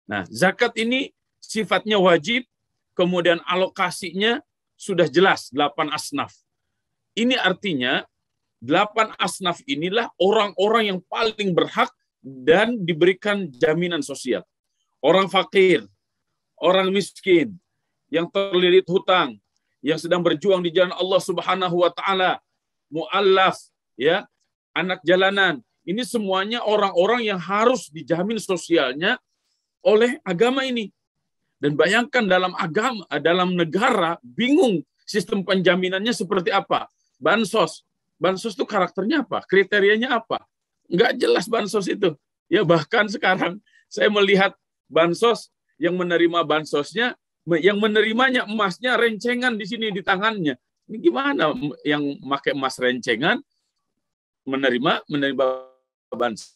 Nah, zakat ini sifatnya wajib, kemudian alokasinya sudah jelas 8 asnaf. Ini artinya 8 asnaf inilah orang-orang yang paling berhak dan diberikan jaminan sosial. Orang fakir, orang miskin, yang terlilit hutang, yang sedang berjuang di jalan Allah Subhanahu wa taala, muallaf, ya, anak jalanan. Ini semuanya orang-orang yang harus dijamin sosialnya oleh agama ini. Dan bayangkan dalam negara bingung sistem penjaminannya seperti apa. Bansos itu karakternya apa? Kriterianya apa? Nggak jelas bansos itu. Ya, bahkan sekarang saya melihat bansos yang menerima bansosnya, yang menerimanya emasnya rencengan di sini di tangannya. Ini gimana yang pakai emas rencengan menerima bansos?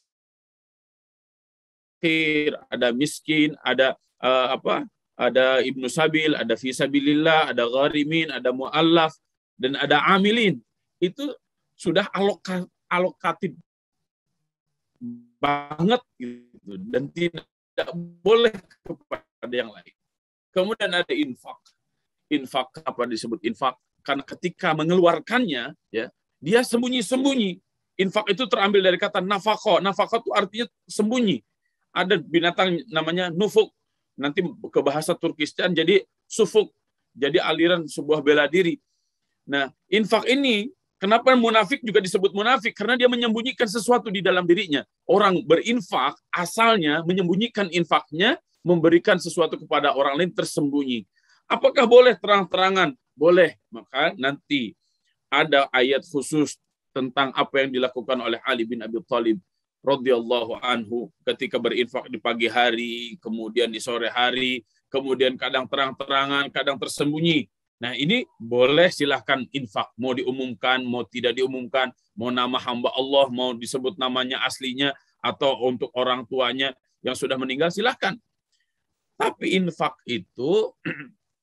Ada miskin, ada ada ibnu sabil, ada fisabilillah, ada gharimin, ada muallaf, dan ada amilin. Itu sudah alokatif banget gitu, dan tidak boleh kepada yang lain. Kemudian ada infak. Infak, apa disebut infak? Karena ketika mengeluarkannya, ya, dia sembunyi-sembunyi. Infak itu terambil dari kata nafaqah. Nafaqah itu artinya sembunyi. Ada binatang namanya nufuk. Nanti ke bahasa Turkistan jadi sufuk. Jadi aliran sebuah bela diri. Nah, infak ini, kenapa munafik juga disebut munafik? Karena dia menyembunyikan sesuatu di dalam dirinya. Orang berinfak asalnya menyembunyikan infaknya, memberikan sesuatu kepada orang lain tersembunyi. Apakah boleh terang-terangan? Boleh. Maka nanti ada ayat khusus tentang apa yang dilakukan oleh Ali bin Abi Thalib radhiyallahu anhu ketika berinfak di pagi hari, kemudian di sore hari, kemudian kadang terang-terangan, kadang tersembunyi. Nah, ini boleh silahkan infak. Mau diumumkan, mau tidak diumumkan, mau nama hamba Allah, mau disebut namanya aslinya, atau untuk orang tuanya yang sudah meninggal, silahkan. Tapi infak itu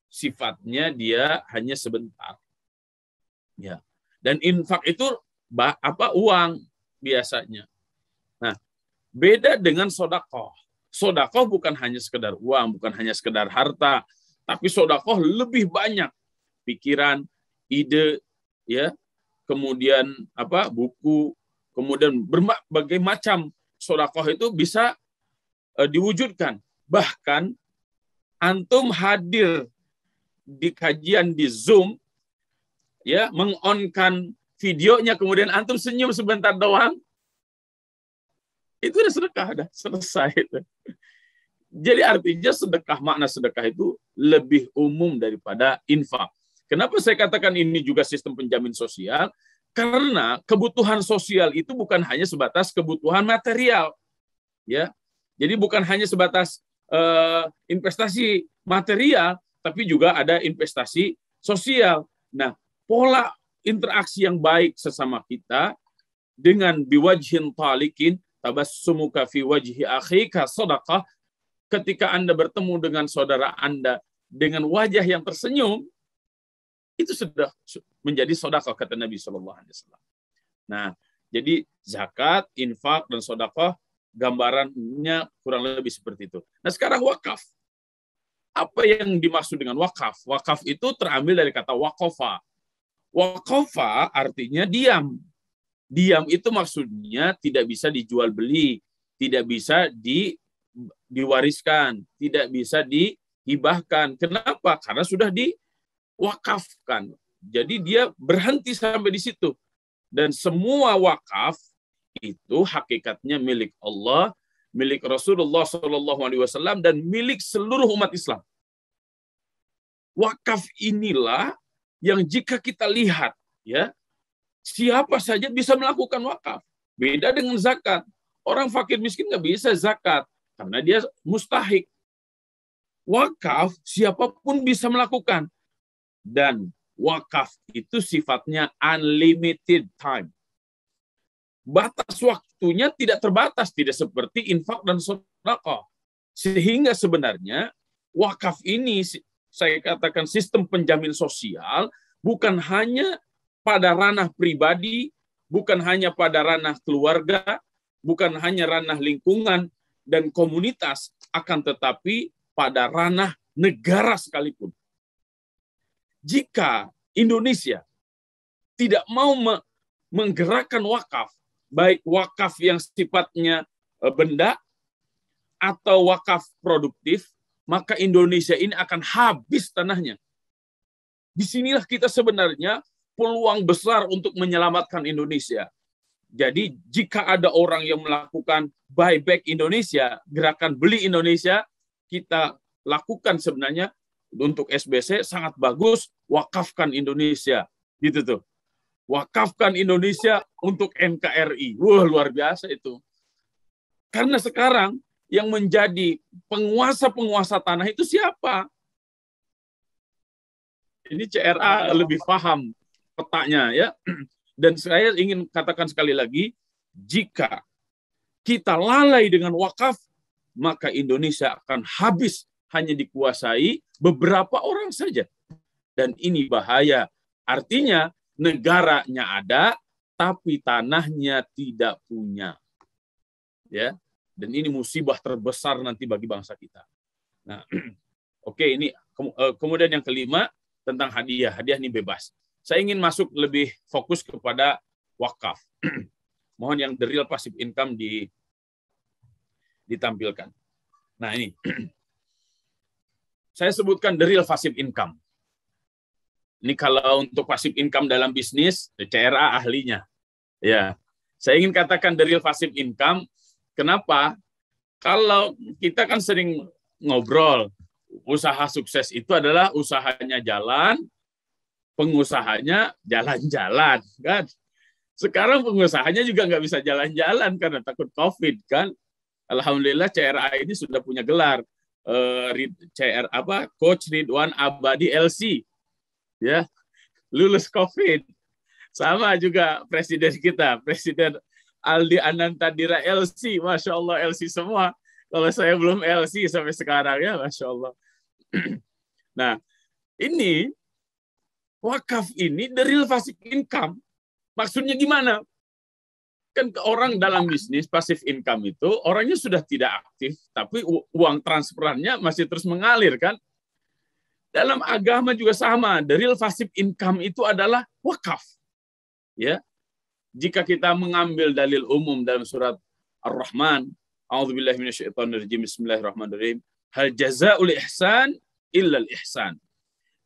sifatnya dia hanya sebentar. Ya. Dan infak itu uang biasanya. Nah, beda dengan sedekah. Sedekah bukan hanya sekedar uang, bukan hanya sekedar harta, tapi sedekah lebih banyak. Pikiran, ide, ya, kemudian buku, kemudian berbagai macam sedekah itu bisa diwujudkan. Bahkan antum hadir di kajian di Zoom, ya, meng-on-kan videonya, kemudian antum senyum sebentar doang, itu udah sedekah, udah selesai itu. Jadi artinya makna sedekah itu lebih umum daripada infak. Kenapa saya katakan ini juga sistem penjamin sosial? Karena kebutuhan sosial itu bukan hanya sebatas kebutuhan material, ya. Jadi bukan hanya sebatas investasi material, tapi juga ada investasi sosial. Nah, pola interaksi yang baik sesama kita dengan biwajhin talikin, tabassumuka fi wajhi akhika sadaqah, ketika Anda bertemu dengan saudara Anda dengan wajah yang tersenyum, itu sudah menjadi sedekah, kata Nabi SAW. Nah, jadi zakat, infak, dan sedekah gambarannya kurang lebih seperti itu. Nah, sekarang wakaf. Apa yang dimaksud dengan wakaf? Wakaf itu terambil dari kata waqafa. Waqafa artinya diam. Diam itu maksudnya tidak bisa dijual beli, tidak bisa diwariskan, tidak bisa dihibahkan. Kenapa? Karena sudah diwakafkan. Jadi dia berhenti sampai di situ. Dan semua wakaf itu hakikatnya milik Allah, milik Rasulullah SAW, dan milik seluruh umat Islam. Wakaf inilah yang jika kita lihat, ya, siapa saja bisa melakukan wakaf. Beda dengan zakat. Orang fakir miskin nggak bisa zakat karena dia mustahik. Wakaf siapapun bisa melakukan. Dan wakaf itu sifatnya unlimited time. Batas waktunya tidak terbatas, tidak seperti infak dan sedekah. Sehingga sebenarnya wakaf ini, saya katakan sistem penjamin sosial, bukan hanya pada ranah pribadi, bukan hanya pada ranah keluarga, bukan hanya ranah lingkungan dan komunitas, akan tetapi pada ranah negara sekalipun. Jika Indonesia tidak mau menggerakkan wakaf, baik wakaf yang sifatnya benda atau wakaf produktif, maka Indonesia ini akan habis tanahnya. Disinilah kita sebenarnya peluang besar untuk menyelamatkan Indonesia. Jadi jika ada orang yang melakukan buyback Indonesia, gerakan beli Indonesia, kita lakukan sebenarnya untuk SBC sangat bagus, wakafkan Indonesia. Gitu tuh. Wakafkan Indonesia untuk NKRI. Wah, luar biasa itu. Karena sekarang yang menjadi penguasa-penguasa tanah itu siapa? Ini CRA lebih paham petanya ya. Dan saya ingin katakan sekali lagi, jika kita lalai dengan wakaf, maka Indonesia akan habis hanya dikuasai beberapa orang saja. Dan ini bahaya. Artinya negaranya ada, tapi tanahnya tidak punya. Ya, dan ini musibah terbesar nanti bagi bangsa kita. Nah, oke, ini kemudian yang kelima tentang hadiah. Hadiah ini bebas. Saya ingin masuk lebih fokus kepada wakaf. Mohon yang the real passive income ditampilkan. Nah, ini. Saya sebutkan the real passive income. Ini kalau untuk passive income dalam bisnis, CRA ahlinya. Ya, saya ingin katakan the real passive income. Kenapa? Kalau kita kan sering ngobrol, usaha sukses itu adalah usahanya jalan, pengusahanya jalan-jalan, kan? Sekarang pengusahanya juga nggak bisa jalan-jalan karena takut COVID, kan? Alhamdulillah CRA ini sudah punya gelar Coach Ridwan Abadi LC, ya, lulus COVID. Sama juga presiden kita, Presiden Aldi Anantadira LC, Masya Allah LC semua. Kalau saya belum LC sampai sekarang ya, Masya Allah. Nah, ini wakaf ini the real passive income. Maksudnya gimana? Kan orang dalam bisnis passive income itu orangnya sudah tidak aktif, tapi uang transferannya masih terus mengalir, kan? Dalam agama juga sama. The real passive income itu adalah wakaf. Ya. Jika kita mengambil dalil umum dalam surat Ar-Rahman, A'udzubillahi minasyaitonirrajim, bismillahirrahmanirrahim. Hal jazaa'ul ihsan illal ihsan.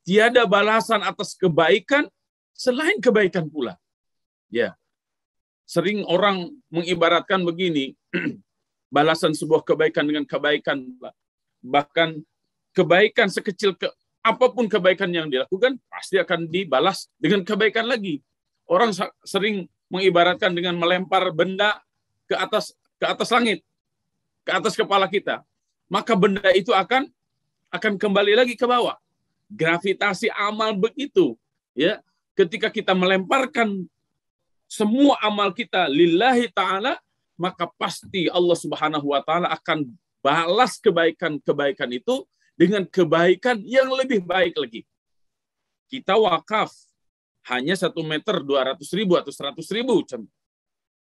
Tiada balasan atas kebaikan selain kebaikan pula. Ya. Sering orang mengibaratkan begini, balasan sebuah kebaikan dengan kebaikan, bahkan kebaikan sekecil apapun kebaikan yang dilakukan pasti akan dibalas dengan kebaikan lagi. Orang sering mengibaratkan dengan melempar benda ke atas langit, ke atas kepala kita, maka benda itu akan kembali lagi ke bawah. Gravitasi amal begitu, ya. Ketika kita melemparkan semua amal kita lillahi ta'ala, maka pasti Allah Subhanahu wa ta'ala akan balas kebaikan-kebaikan itu dengan kebaikan yang lebih baik lagi. Kita wakaf hanya 1 meter 200.000 atau 100.000.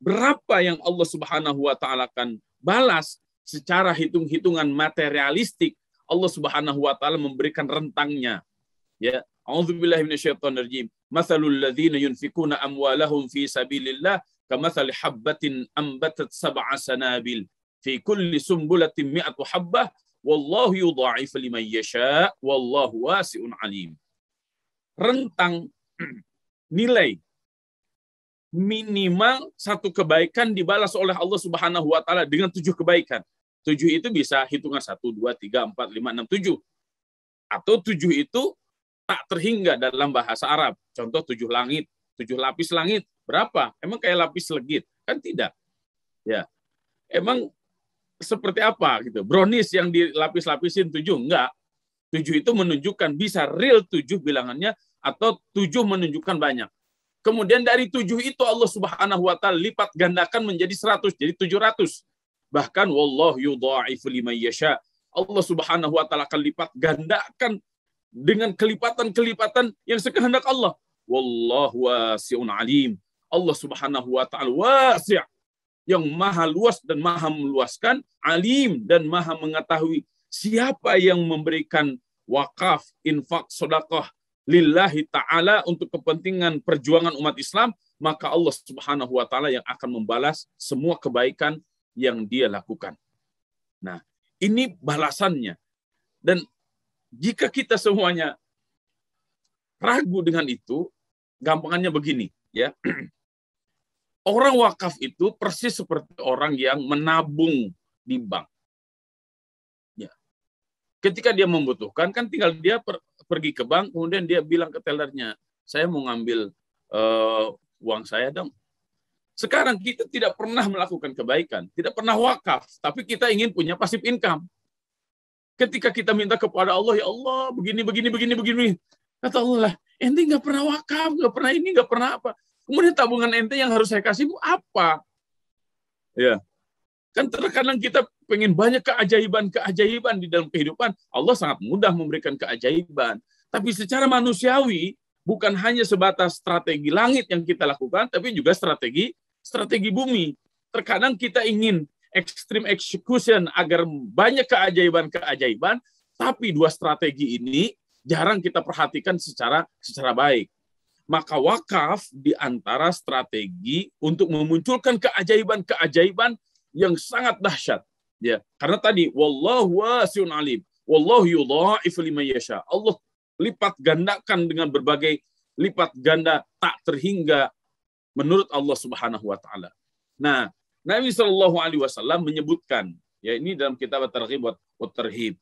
Berapa yang Allah Subhanahu wa ta'ala akan balas secara hitung-hitungan materialistik? Allah Subhanahu wa ta'ala memberikan rentangnya. Ya, a'udzubillahi minasyaitonirrajim. Mathalul ladzina yunfikuna amwalahum fi sabilillah kamathali habbatin ambatat sab'a sanabil fi kulli sumbulatin mi'atu habbah wallahu yudha'ifu liman yasha wallahu wasi'un alim. Rentang nilai minimal 1 kebaikan dibalas oleh Allah Subhanahu wa taala dengan 7 kebaikan. 7 itu bisa hitungan 1 2 3 4 5 6 7. Atau 7 itu tak terhingga dalam bahasa Arab. Contoh 7 langit, 7 lapis langit. Berapa? Emang kayak lapis legit? Kan tidak. Ya. Emang seperti apa gitu? Brownies yang dilapis-lapisin 7? Enggak. 7 itu menunjukkan bisa real 7 bilangannya atau 7 menunjukkan banyak. Kemudian dari 7 itu Allah Subhanahu wa taala lipat gandakan menjadi 100, jadi 700. Bahkan wallahu yudha'ifu liman yasha. Allah Subhanahu wa taala akan lipat gandakan dengan kelipatan-kelipatan yang sekehendak Allah. Wallahu wasi'un alim. Allah Subhanahu wa taala wasi', yang maha luas dan maha meluaskan, alim dan maha mengetahui siapa yang memberikan wakaf, infak, sedekah lillahi ta'ala, untuk kepentingan perjuangan umat Islam, maka Allah Subhanahu wa ta'ala yang akan membalas semua kebaikan yang dia lakukan. Nah, ini balasannya. Dan jika kita semuanya ragu dengan itu, gampangannya begini, ya. Orang wakaf itu persis seperti orang yang menabung di bank. Ya. Ketika dia membutuhkan, kan tinggal dia pergi ke bank, kemudian dia bilang ke tellernya, saya mau ngambil uang saya dong. Sekarang kita tidak pernah melakukan kebaikan, tidak pernah wakaf, tapi kita ingin punya passive income. Ketika kita minta kepada Allah, ya Allah, begini. Kata Allah, ente nggak pernah wakaf, nggak pernah ini, nggak pernah apa. Kemudian tabungan ente yang harus saya kasih apa? Ya, kan terkadang kita pengen banyak keajaiban di dalam kehidupan. Allah sangat mudah memberikan keajaiban. Tapi secara manusiawi, bukan hanya sebatas strategi langit yang kita lakukan, tapi juga strategi bumi. Terkadang kita ingin extreme execution agar banyak keajaiban, tapi dua strategi ini jarang kita perhatikan secara baik. Maka wakaf di antara strategi untuk memunculkan keajaiban yang sangat dahsyat. Ya, karena tadi wallahu wasi'un alim, wallahu yudha'ifu liman yasha. Allah lipat gandakan dengan berbagai lipat ganda tak terhingga menurut Allah Subhanahu wa taala. Nah, Nabi Shallallahu alaihi wasallam menyebutkan, ya ini dalam kitab At-Targhib wa Tarhib.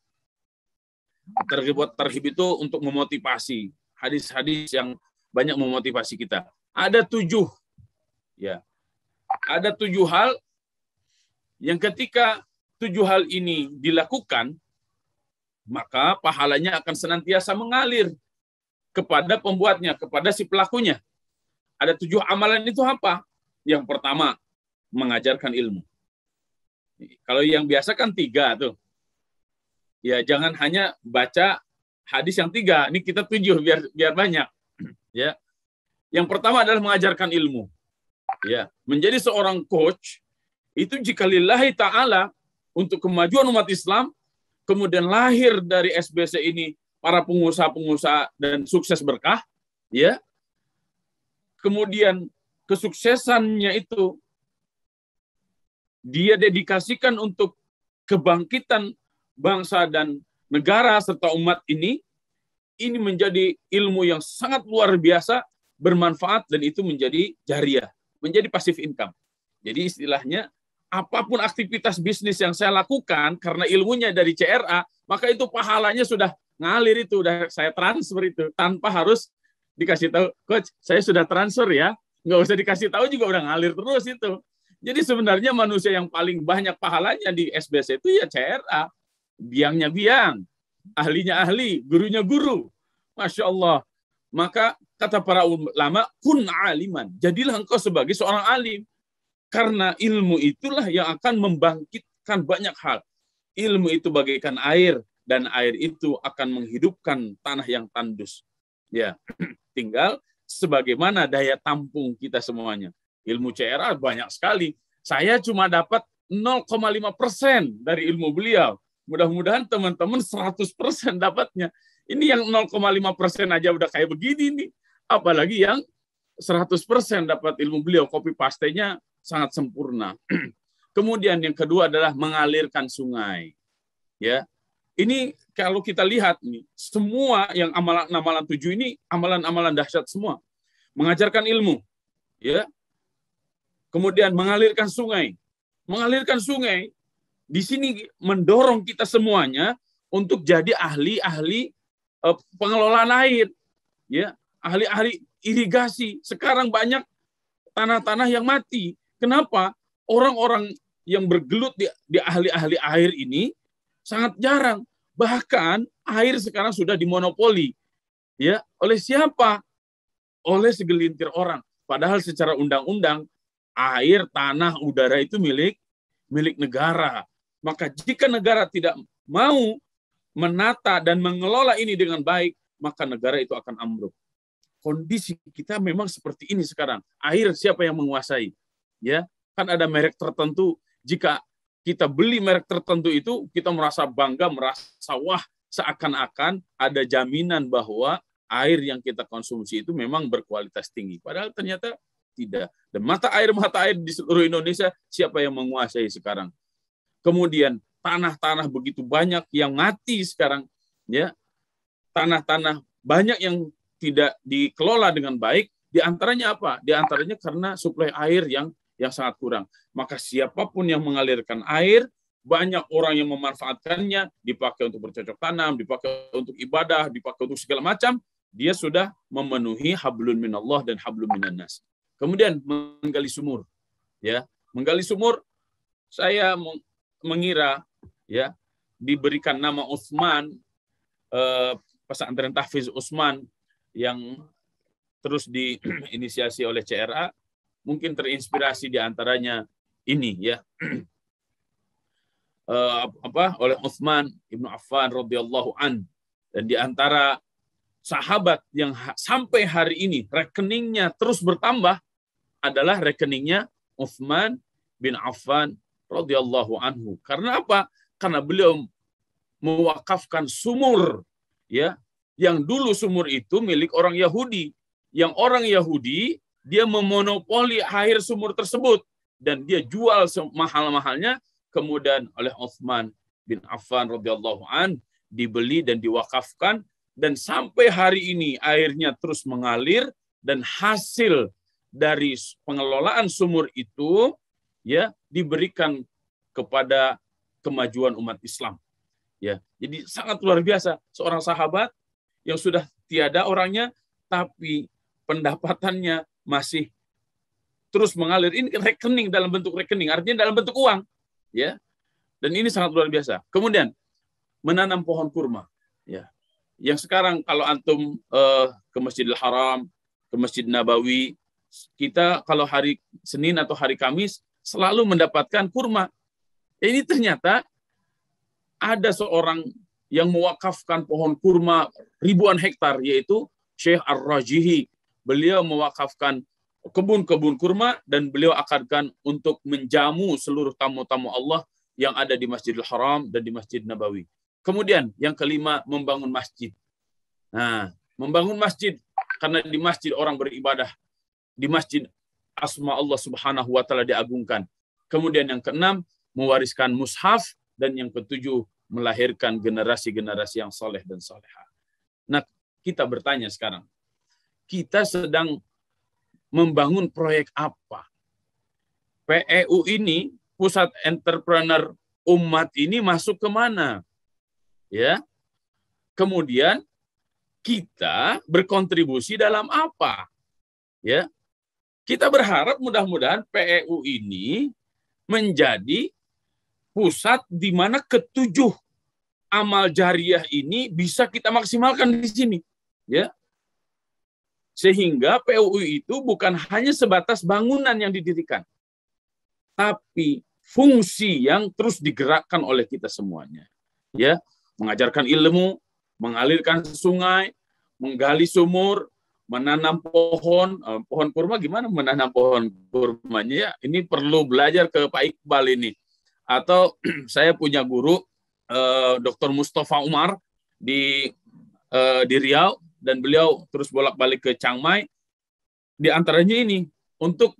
Targhib wa Tarhib itu untuk memotivasi, hadis-hadis yang banyak memotivasi kita. Ada 7 hal yang ketika 7 hal ini dilakukan, maka pahalanya akan senantiasa mengalir kepada pembuatnya, kepada si pelakunya. Ada 7 amalan itu apa? Yang pertama, mengajarkan ilmu. Kalau yang biasa kan 3 tuh. Ya, jangan hanya baca hadis yang 3. Ini kita 7 biar banyak. Ya. Yang pertama adalah mengajarkan ilmu. Ya, menjadi seorang coach itu jika lillahi ta'ala untuk kemajuan umat Islam, kemudian lahir dari SBC ini para pengusaha-pengusaha dan sukses berkah, ya. Kemudian kesuksesannya itu dia dedikasikan untuk kebangkitan bangsa dan negara serta umat ini menjadi ilmu yang sangat luar biasa, bermanfaat, dan itu menjadi jariah, menjadi passive income. Jadi istilahnya, apapun aktivitas bisnis yang saya lakukan, karena ilmunya dari CRA, maka itu pahalanya sudah ngalir, itu udah saya transfer itu, tanpa harus dikasih tahu, coach, saya sudah transfer ya, nggak usah dikasih tahu juga udah ngalir terus itu. Jadi sebenarnya manusia yang paling banyak pahalanya di SBC itu ya CRA. Biangnya biang, ahlinya ahli, gurunya guru. Masya Allah. Maka kata para ulama, kun aliman. Jadilah engkau sebagai seorang alim. Karena ilmu itulah yang akan membangkitkan banyak hal. Ilmu itu bagaikan air, dan air itu akan menghidupkan tanah yang tandus. Ya, tinggal sebagaimana daya tampung kita semuanya. Ilmu CRA banyak sekali. Saya cuma dapat 0,5% dari ilmu beliau. Mudah-mudahan teman-teman 100% dapatnya. Ini yang 0,5% aja udah kayak begini nih. Apalagi yang 100% dapat ilmu beliau. Copy paste-nya sangat sempurna. Kemudian yang kedua adalah mengalirkan sungai. Ya. Ini kalau kita lihat nih, semua yang amalan-amalan 7 ini amalan-amalan dahsyat semua. Mengajarkan ilmu. Ya. Kemudian mengalirkan sungai. Mengalirkan sungai di sini mendorong kita semuanya untuk jadi ahli-ahli pengelolaan air, ya, ahli-ahli irigasi. Sekarang banyak tanah-tanah yang mati. Kenapa? Orang-orang yang bergelut di ahli-ahli air ini sangat jarang. Bahkan air sekarang sudah dimonopoli, ya, oleh siapa? Oleh segelintir orang. Padahal secara undang-undang air, tanah, udara itu milik negara. Maka jika negara tidak mau menata dan mengelola ini dengan baik, maka negara itu akan ambruk. Kondisi kita memang seperti ini sekarang. Air siapa yang menguasai? Ya, kan ada merek tertentu. Jika kita beli merek tertentu itu, kita merasa bangga, merasa wah, seakan-akan ada jaminan bahwa air yang kita konsumsi itu memang berkualitas tinggi. Padahal ternyata tidak. Dan mata air di seluruh Indonesia siapa yang menguasai sekarang? Kemudian tanah-tanah begitu banyak yang mati sekarang, ya. Tanah-tanah banyak yang tidak dikelola dengan baik. Di antaranya apa? Di antaranya karena suplai air yang sangat kurang. Maka siapapun yang mengalirkan air, banyak orang yang memanfaatkannya, dipakai untuk bercocok tanam, dipakai untuk ibadah, dipakai untuk segala macam, dia sudah memenuhi hablun minallah dan hablun minannas. Kemudian menggali sumur, ya, menggali sumur, saya mengira, ya, diberikan nama Utsman, pesantren tahfiz Utsman yang terus diinisiasi oleh CRA, mungkin terinspirasi di antaranya ini, ya, oleh Utsman Ibnu Affan radhiyallahu an, dan di antara sahabat yang sampai hari ini rekeningnya terus bertambah adalah rekeningnya Utsman bin Affan radhiyallahu anhu. Karena apa? Karena beliau mewakafkan sumur, ya, yang dulu sumur itu milik orang Yahudi. Yang orang Yahudi dia memonopoli air sumur tersebut dan dia jual semahal-mahalnya, kemudian oleh Utsman bin Affan radhiyallahu an dibeli dan diwakafkan, dan sampai hari ini airnya terus mengalir, dan hasil dari pengelolaan sumur itu, ya, diberikan kepada kemajuan umat Islam, ya. Jadi sangat luar biasa, seorang sahabat yang sudah tiada orangnya tapi pendapatannya masih terus mengalir. Ini rekening, dalam bentuk rekening, artinya dalam bentuk uang, ya. Dan ini sangat luar biasa. Kemudian menanam pohon kurma, ya. Yang sekarang kalau antum ke Masjidil Haram, ke Masjid Nabawi, kita kalau hari Senin atau hari Kamis selalu mendapatkan kurma. Ini ternyata ada seorang yang mewakafkan pohon kurma ribuan hektar, yaitu Syekh Ar-Rajihi. Beliau mewakafkan kebun-kebun kurma dan beliau akadkan untuk menjamu seluruh tamu-tamu Allah yang ada di Masjidil Haram dan di Masjid Nabawi. Kemudian yang kelima, membangun masjid. Nah, membangun masjid karena di masjid orang beribadah. Di masjid asma Allah Subhanahu wa taala diagungkan. Kemudian yang keenam, mewariskan mushaf, dan yang ketujuh, melahirkan generasi-generasi yang soleh dan soleha. Nah, kita bertanya sekarang, kita sedang membangun proyek apa? PEU ini, Pusat Entrepreneur Umat ini masuk ke mana? Ya. Kemudian kita berkontribusi dalam apa? Ya. Kita berharap mudah-mudahan PEU ini menjadi pusat di mana ketujuh amal jariah ini bisa kita maksimalkan di sini, ya. Sehingga PEU itu bukan hanya sebatas bangunan yang didirikan, tapi fungsi yang terus digerakkan oleh kita semuanya, ya. Mengajarkan ilmu, mengalirkan sungai, menggali sumur, menanam pohon kurma. Gimana menanam pohon kurmanya, ya? Ini perlu belajar ke Pak Iqbal ini. Atau saya punya guru Dr. Mustafa Umar di Riau, dan beliau terus bolak-balik ke Chiang Mai. Di antaranya ini untuk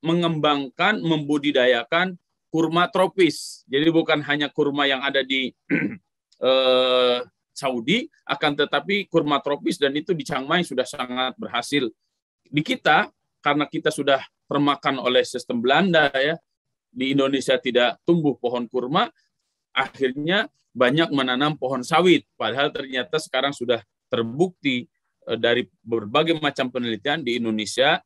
mengembangkan, membudidayakan kurma tropis. Jadi bukan hanya kurma yang ada di Saudi, akan tetapi kurma tropis, dan itu di Chiang Mai sudah sangat berhasil. Di kita, karena kita sudah termakan oleh sistem Belanda, ya, di Indonesia tidak tumbuh pohon kurma, akhirnya banyak menanam pohon sawit. Padahal ternyata sekarang sudah terbukti dari berbagai macam penelitian di Indonesia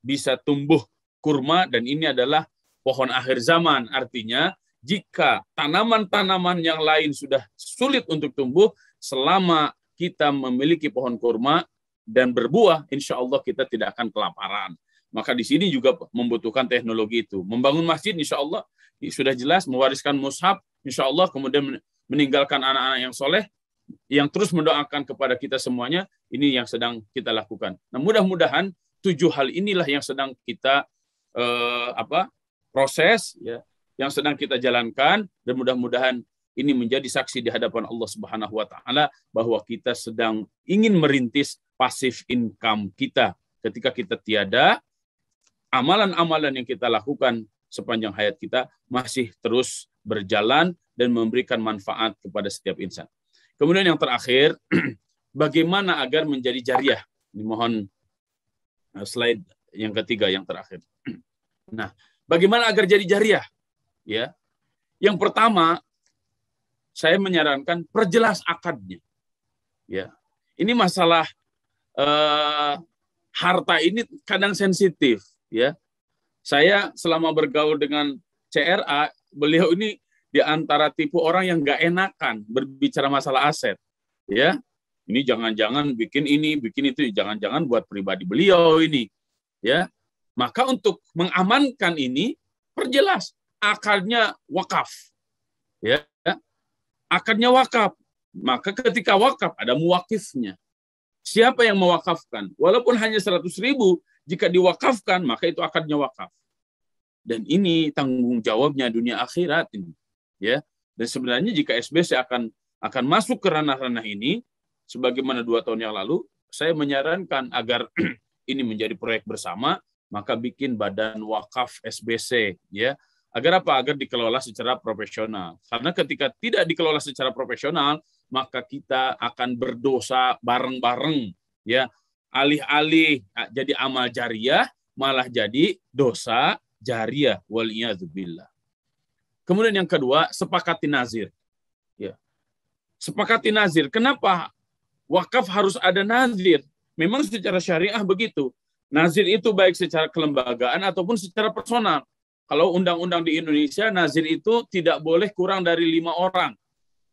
bisa tumbuh kurma, dan ini adalah pohon akhir zaman. Artinya jika tanaman-tanaman yang lain sudah sulit untuk tumbuh, selama kita memiliki pohon kurma dan berbuah, insya Allah kita tidak akan kelaparan. Maka di sini juga membutuhkan teknologi itu. Membangun masjid, insya Allah sudah jelas, mewariskan mushaf, insya Allah, kemudian meninggalkan anak-anak yang soleh, yang terus mendoakan kepada kita semuanya. Ini yang sedang kita lakukan. Nah, mudah-mudahan 7 hal inilah yang sedang kita proses, ya, yang sedang kita jalankan, dan mudah-mudahan ini menjadi saksi di hadapan Allah Subhanahu wa taala bahwa kita sedang ingin merintis passive income kita. Ketika kita tiada, amalan-amalan yang kita lakukan sepanjang hayat kita masih terus berjalan dan memberikan manfaat kepada setiap insan. Kemudian yang terakhir, bagaimana agar menjadi jariah? Dimohon slide yang ketiga, yang terakhir. Nah, bagaimana agar jadi jariah? Ya, yang pertama, saya menyarankan perjelas akadnya. Ya, ini masalah harta ini kadang sensitif. Ya, saya selama bergaul dengan CRA, beliau ini di antara tipe orang yang nggak enakan berbicara masalah aset. Ya, ini jangan-jangan bikin ini, bikin itu, jangan-jangan buat pribadi beliau ini. Ya, maka untuk mengamankan ini, perjelas akadnya wakaf. Ya, akadnya wakaf. Maka ketika wakaf ada muwakifnya. Siapa yang mewakafkan? Walaupun hanya 100.000, jika diwakafkan maka itu akadnya wakaf. Dan ini tanggung jawabnya dunia akhirat ini. Ya. Dan sebenarnya jika SBC akan masuk ke ranah-ranah ini, sebagaimana 2 tahun yang lalu, saya menyarankan agar ini menjadi proyek bersama, maka bikin badan wakaf SBC, ya. Agar apa? Agar dikelola secara profesional. Karena ketika tidak dikelola secara profesional, maka kita akan berdosa bareng-bareng, ya. Alih-alih jadi amal jariah, malah jadi dosa jariah. Waliyadzubillah. Kemudian yang kedua, sepakati nazir. Ya. Sepakati nazir. Kenapa wakaf harus ada nazir? Memang secara syariah begitu. Nazir itu baik secara kelembagaan ataupun secara personal. Kalau undang-undang di Indonesia, nazir itu tidak boleh kurang dari 5 orang.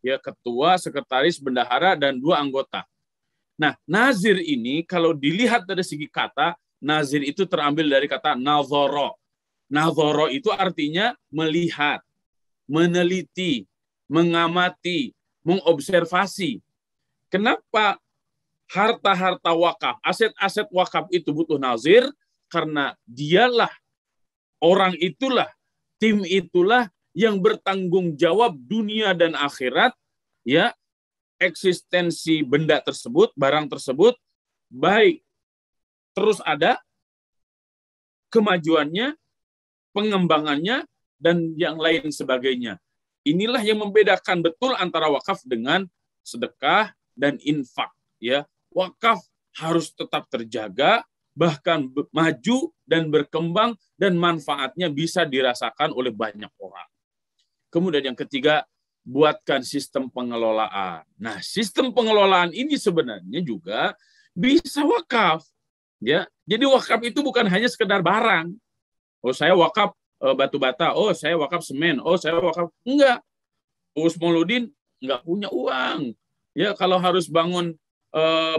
Ya, ketua, sekretaris, bendahara, dan 2 anggota. Nah, nazir ini kalau dilihat dari segi kata, nazir itu terambil dari kata nazoro. Nazoro itu artinya melihat, meneliti, mengamati, mengobservasi. Kenapa harta-harta wakaf, aset-aset wakaf itu butuh nazir? Karena dialah, orang itulah, tim itulah yang bertanggung jawab dunia dan akhirat, ya, eksistensi benda tersebut, barang tersebut, baik terus ada, kemajuannya, pengembangannya, dan yang lain sebagainya. Inilah yang membedakan betul antara wakaf dengan sedekah dan infak. Ya, wakaf harus tetap terjaga, bahkan maju dan berkembang, dan manfaatnya bisa dirasakan oleh banyak orang. Kemudian yang ketiga, buatkan sistem pengelolaan. Nah, sistem pengelolaan ini sebenarnya juga bisa wakaf. Ya, jadi wakaf itu bukan hanya sekedar barang. Oh, saya wakaf batu bata. Oh, saya wakaf semen. Oh, saya wakaf. Enggak. Us Mauludin enggak punya uang. Ya, kalau harus bangun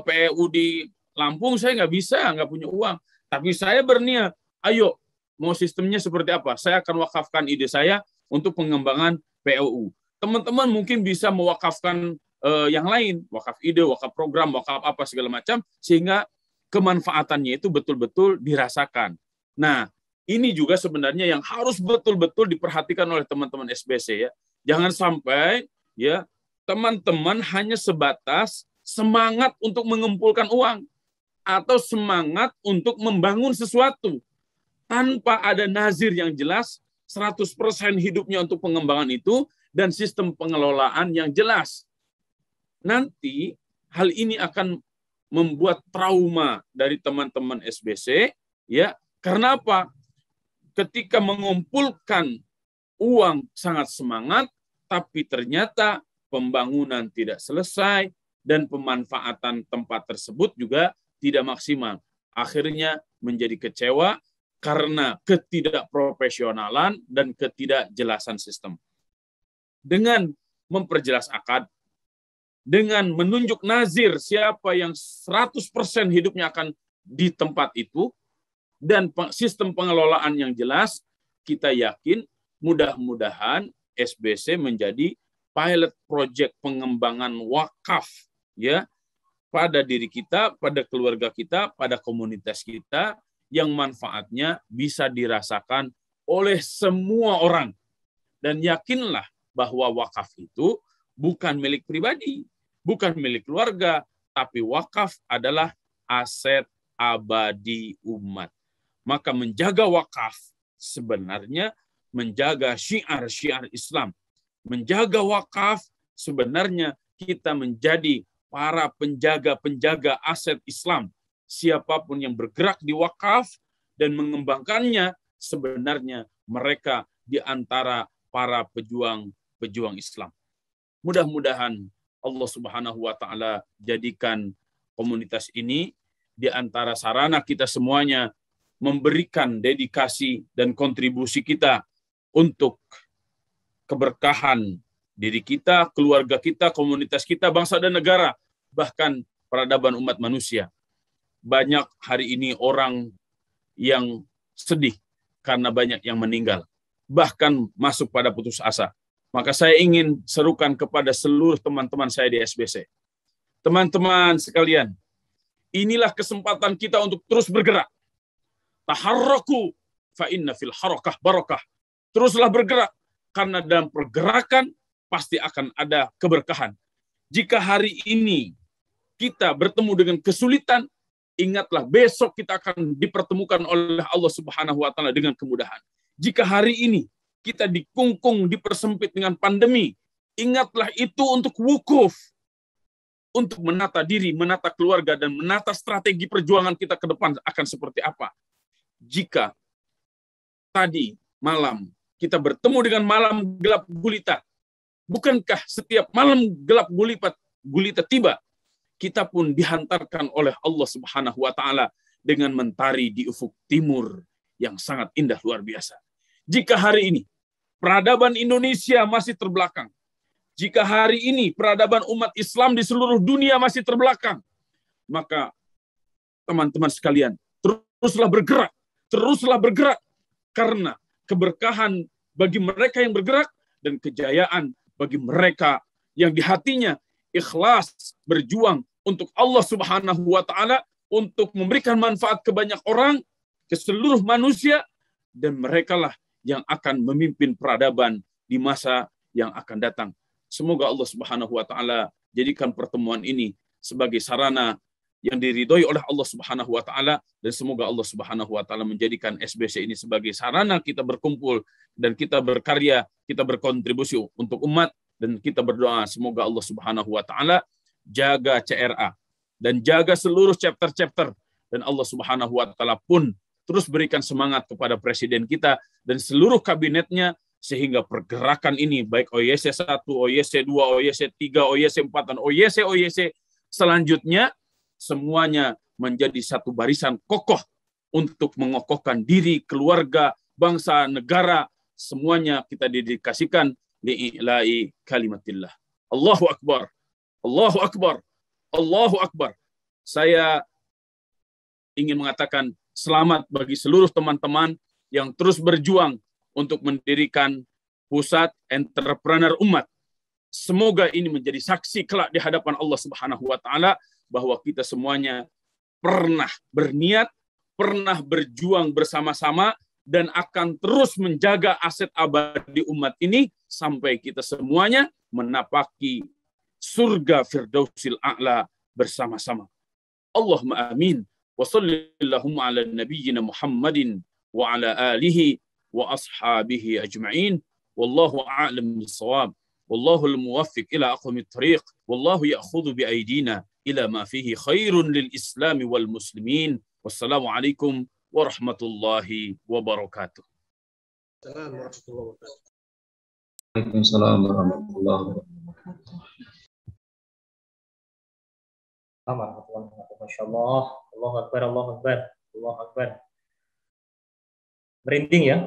PEU di Lampung, saya nggak punya uang. Tapi saya berniat, ayo, mau sistemnya seperti apa? Saya akan wakafkan ide saya untuk pengembangan PEU. Teman-teman mungkin bisa mewakafkan yang lain, wakaf ide, wakaf program, wakaf apa segala macam, sehingga kemanfaatannya itu betul-betul dirasakan. Nah, ini juga sebenarnya yang harus betul-betul diperhatikan oleh teman-teman SBC, ya. Jangan sampai, ya, teman-teman hanya sebatas semangat untuk mengumpulkan uang atau semangat untuk membangun sesuatu tanpa ada nazir yang jelas, 100% hidupnya untuk pengembangan itu, dan sistem pengelolaan yang jelas. Nanti hal ini akan membuat trauma dari teman-teman SBC, ya. Karena apa? Ketika mengumpulkan uang sangat semangat, tapi ternyata pembangunan tidak selesai dan pemanfaatan tempat tersebut juga tidak maksimal. Akhirnya menjadi kecewa karena ketidakprofesionalan dan ketidakjelasan sistem. Dengan memperjelas akad, dengan menunjuk nazir siapa yang 100% hidupnya akan di tempat itu, dan sistem pengelolaan yang jelas, kita yakin mudah-mudahan SBC menjadi pilot project pengembangan wakaf, ya, pada diri kita, pada keluarga kita, pada komunitas kita, yang manfaatnya bisa dirasakan oleh semua orang. Dan yakinlah bahwa wakaf itu bukan milik pribadi, bukan milik keluarga, tapi wakaf adalah aset abadi umat. Maka menjaga wakaf sebenarnya menjaga syiar-syiar Islam. Menjaga wakaf sebenarnya kita menjadi para penjaga-penjaga aset Islam. Siapapun yang bergerak di wakaf dan mengembangkannya, sebenarnya mereka di antara para pejuang Islam. Mudah-mudahan Allah Subhanahu wa taala jadikan komunitas ini di antara sarana kita semuanya memberikan dedikasi dan kontribusi kita untuk keberkahan diri kita, keluarga kita, komunitas kita, bangsa dan negara, bahkan peradaban umat manusia. Banyak hari ini orang yang sedih karena banyak yang meninggal, bahkan masuk pada putus asa. Maka saya ingin serukan kepada seluruh teman-teman saya di SBC. Teman-teman sekalian, inilah kesempatan kita untuk terus bergerak. Taharraku fa inna fil harakah barakah. Teruslah bergerak, karena dalam pergerakan pasti akan ada keberkahan. Jika hari ini kita bertemu dengan kesulitan, ingatlah besok kita akan dipertemukan oleh Allah Subhanahu wa taala dengan kemudahan. Jika hari ini kita dikungkung, dipersempit dengan pandemi, ingatlah itu untuk wukuf, untuk menata diri, menata keluarga, dan menata strategi perjuangan kita ke depan akan seperti apa. Jika tadi malam kita bertemu dengan malam gelap gulita, bukankah setiap malam gelap gulita tiba, kita pun dihantarkan oleh Allah Subhanahu wa taala dengan mentari di ufuk timur yang sangat indah luar biasa. Jika hari ini peradaban Indonesia masih terbelakang, jika hari ini peradaban umat Islam di seluruh dunia masih terbelakang, maka teman-teman sekalian, teruslah bergerak, karena keberkahan bagi mereka yang bergerak dan kejayaan bagi mereka yang di hatinya ikhlas berjuang untuk Allah Subhanahu wa taala, untuk memberikan manfaat ke banyak orang, ke seluruh manusia, dan merekalah yang akan memimpin peradaban di masa yang akan datang. Semoga Allah Subhanahu wa taala jadikan pertemuan ini sebagai sarana yang diridhoi oleh Allah Subhanahu wa taala, dan semoga Allah Subhanahu wa taala menjadikan SBC ini sebagai sarana kita berkumpul dan kita berkarya, kita berkontribusi untuk umat, dan kita berdoa semoga Allah Subhanahu wa taala jaga CRA dan jaga seluruh chapter-chapter, dan Allah Subhanahu wa taala pun terus berikan semangat kepada presiden kita dan seluruh kabinetnya, sehingga pergerakan ini baik OYC 1, OYC 2, OYC 3, OYC 4, dan OYC selanjutnya semuanya menjadi satu barisan kokoh untuk mengokohkan diri, keluarga, bangsa, negara, semuanya kita dedikasikan li'ila'i kalimatillah. Allahu Akbar, Allahu Akbar, Allahu Akbar. Saya ingin mengatakan selamat bagi seluruh teman-teman yang terus berjuang untuk mendirikan pusat entrepreneur umat. Semoga ini menjadi saksi kelak di hadapan Allah Subhanahu wa taala bahwa kita semuanya pernah berniat, pernah berjuang bersama-sama, dan akan terus menjaga aset abadi umat ini sampai kita semuanya menapaki surga Firdausil A'la bersama-sama. Allahumma amin. Wa sallallahu ala nabiyyina Muhammadin wa ala alihi wa ashabihi ajma'in. Wallahu a'lam bis-shawab. Wallahu al-muwaffiq ila aqwamit thariq. Wallahu ya'khudhu bi aydina ila ma fihi khairun lil Islam wal muslimin. Wassalamu alaikum warahmatullahi wabarakatuh. Waalaikumsalam warahmatullahi wabarakatuh. Masya Allah, Allahu Akbar, Allahu Akbar, Allahu Akbar. Merinding ya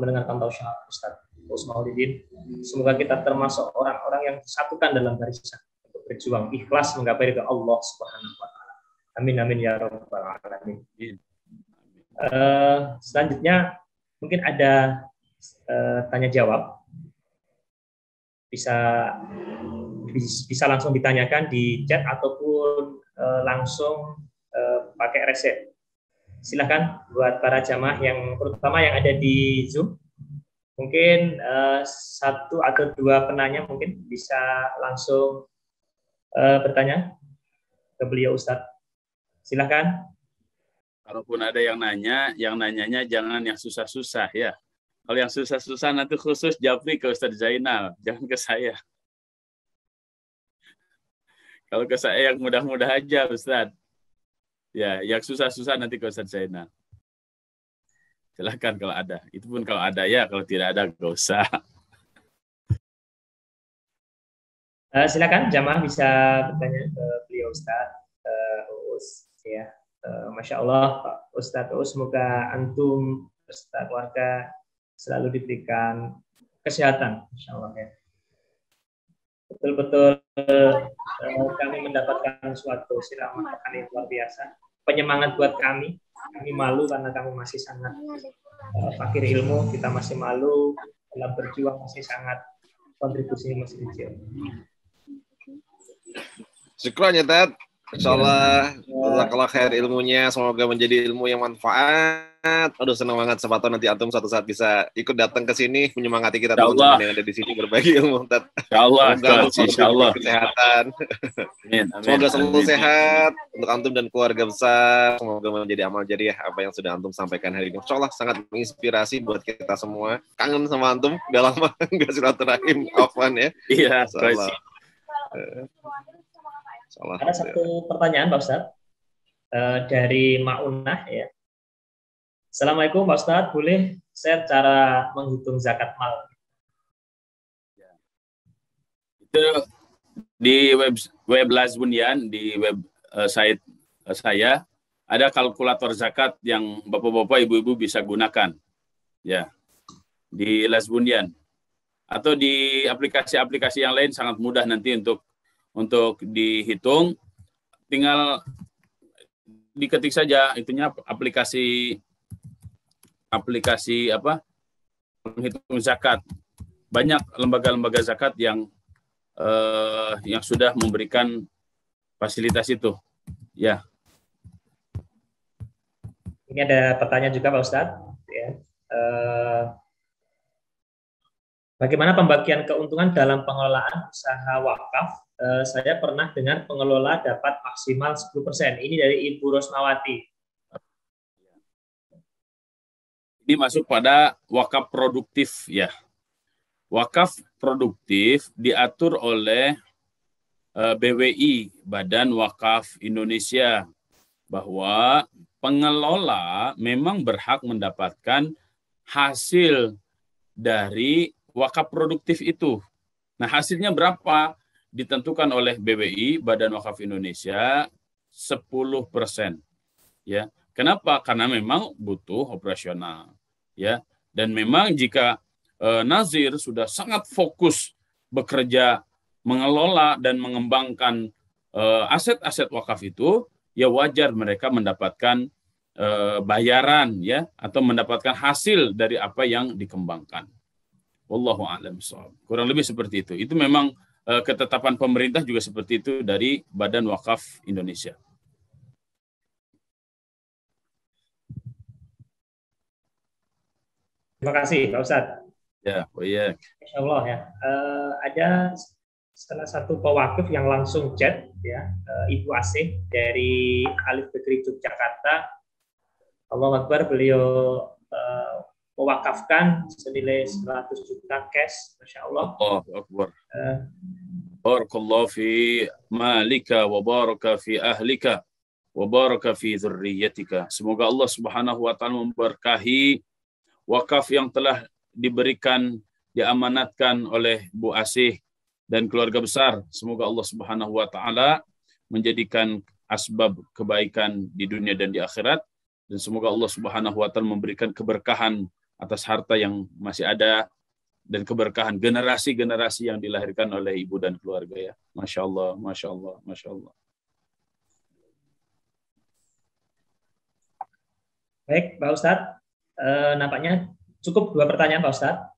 mendengarkan tausiah Ustaz Maulidin. Semoga kita termasuk orang-orang yang disatukan dalam barisan untuk berjuang ikhlas menggapai ridha Allah Subhanahu wa taala. Amin amin ya rabbal alamin. Selanjutnya mungkin ada tanya jawab. Bisa langsung ditanyakan di chat ataupun langsung pakai resep. Silakan buat para jamaah yang terutama yang ada di Zoom, Mungkin satu atau dua penanya mungkin bisa langsung bertanya ke beliau Ustadz. Silakan. Kalaupun ada yang nanya, yang nanyanya jangan yang susah-susah ya. Kalau yang susah-susah nanti khusus japri ke Ustadz Zainal, jangan ke saya. Kalau ke saya yang mudah-mudah aja Ustadz. Ya, yang susah-susah nanti ke Ustadz Zainal. Silakan kalau ada. Itu pun kalau ada ya, kalau tidak ada nggak usah. Silakan jamaah bisa bertanya ke beliau Ustadz Uus ya. Masya Allah Pak Ustadz Uus, semoga antum beserta keluarga selalu diberikan kesehatan, Masya Allah ya. Betul-betul kami mendapatkan suatu siraman yang luar biasa, penyemangat buat kami. Kami malu karena kami masih sangat fakir ilmu, kita masih malu dalam berjuang, masih sangat kontribusinya masih kecil. Syukran ya Ted. Insyaallah jazakallah khair ilmunya, semoga menjadi ilmu yang manfaat. Aduh senang banget, siapa tahu nanti antum suatu saat bisa ikut datang ke sini menyemangati kita teman-teman yang ada di sini berbagi ilmu Ted. Insyaallah, insyaallah kesehatan. Amin, amin. Semoga selalu amin. sehat untuk antum dan keluarga besar. Semoga menjadi amal jariah apa yang sudah antum sampaikan hari ini. Insyaallah sangat menginspirasi buat kita semua. Kangen sama antum, udah lama enggak silaturahim. Afwan ya. Iya, Ada satu pertanyaan Pak Ustadz dari Maunah ya. Assalamualaikum Pak Ustadz, boleh share cara menghitung zakat mal? Itu di web Lazbunyan, di web site saya ada kalkulator zakat yang bapak-bapak, ibu-ibu bisa gunakan ya di Lazbunyan, atau di aplikasi-aplikasi yang lain sangat mudah nanti untuk dihitung. Tinggal diketik saja itunya aplikasi apa menghitung zakat. Banyak lembaga-lembaga zakat yang sudah memberikan fasilitas itu ya. Ini ada pertanyaan juga Pak Ustadz ya. Bagaimana pembagian keuntungan dalam pengelolaan usaha wakaf? Saya pernah dengar pengelola dapat maksimal 10%. Ini dari Ibu Rosmawati. Ini masuk pada wakaf produktif ya. Wakaf produktif diatur oleh BWI, Badan Wakaf Indonesia, bahwa pengelola memang berhak mendapatkan hasil dari wakaf produktif itu. Nah, hasilnya berapa? Ditentukan oleh BWI, Badan Wakaf Indonesia, 10%. Ya. Kenapa? Karena memang butuh operasional. Ya. Dan memang jika nazir sudah sangat fokus bekerja mengelola dan mengembangkan aset-aset wakaf itu, ya wajar mereka mendapatkan bayaran ya, atau mendapatkan hasil dari apa yang dikembangkan. Wallahu a'lam bishawab. Kurang lebih seperti itu. Itu memang ketetapan pemerintah juga seperti itu dari Badan Wakaf Indonesia. Terima kasih Pak Ustadz. Ya, oh iya. Insya Allah ya. Ada salah satu pewakif yang langsung chat ya, Ibu Asih dari Alif Fikri Yogyakarta. Allahu Akbar, beliau mewakafkan senilai 100 juta cash, Masya Allah. Allahu Akbar. Barakallahu fi malika wa baraka fi ahlika wa baraka fi dzurriyyatika. Semoga Allah Subhanahu wa taala memberkahi wakaf yang telah diberikan, diamanatkan oleh Bu Asih dan keluarga besar. Semoga Allah Subhanahu wa taala menjadikan asbab kebaikan di dunia dan di akhirat, dan semoga Allah Subhanahu wa taala memberikan keberkahan atas harta yang masih ada dan keberkahan generasi-generasi yang dilahirkan oleh ibu dan keluarga ya. Masya Allah, Masya Allah, Masya Allah. Baik, Pak Ustadz. Nampaknya cukup 2 pertanyaan Pak Ustadz.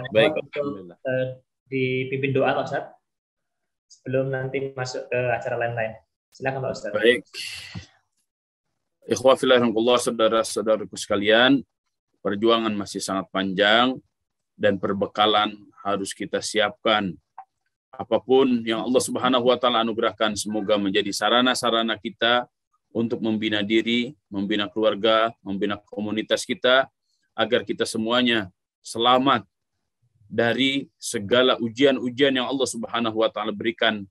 Baik. Dipimpin doa Pak Ustadz sebelum nanti masuk ke acara lain-lain. Silakan Pak Ustadz. Baik. Ikhwafillah, saudara-saudaraku sekalian, perjuangan masih sangat panjang dan perbekalan harus kita siapkan. Apapun yang Allah Subhanahu wa taala anugerahkan, semoga menjadi sarana-sarana kita untuk membina diri, membina keluarga, membina komunitas kita, agar kita semuanya selamat dari segala ujian-ujian yang Allah Subhanahu wa taala berikan.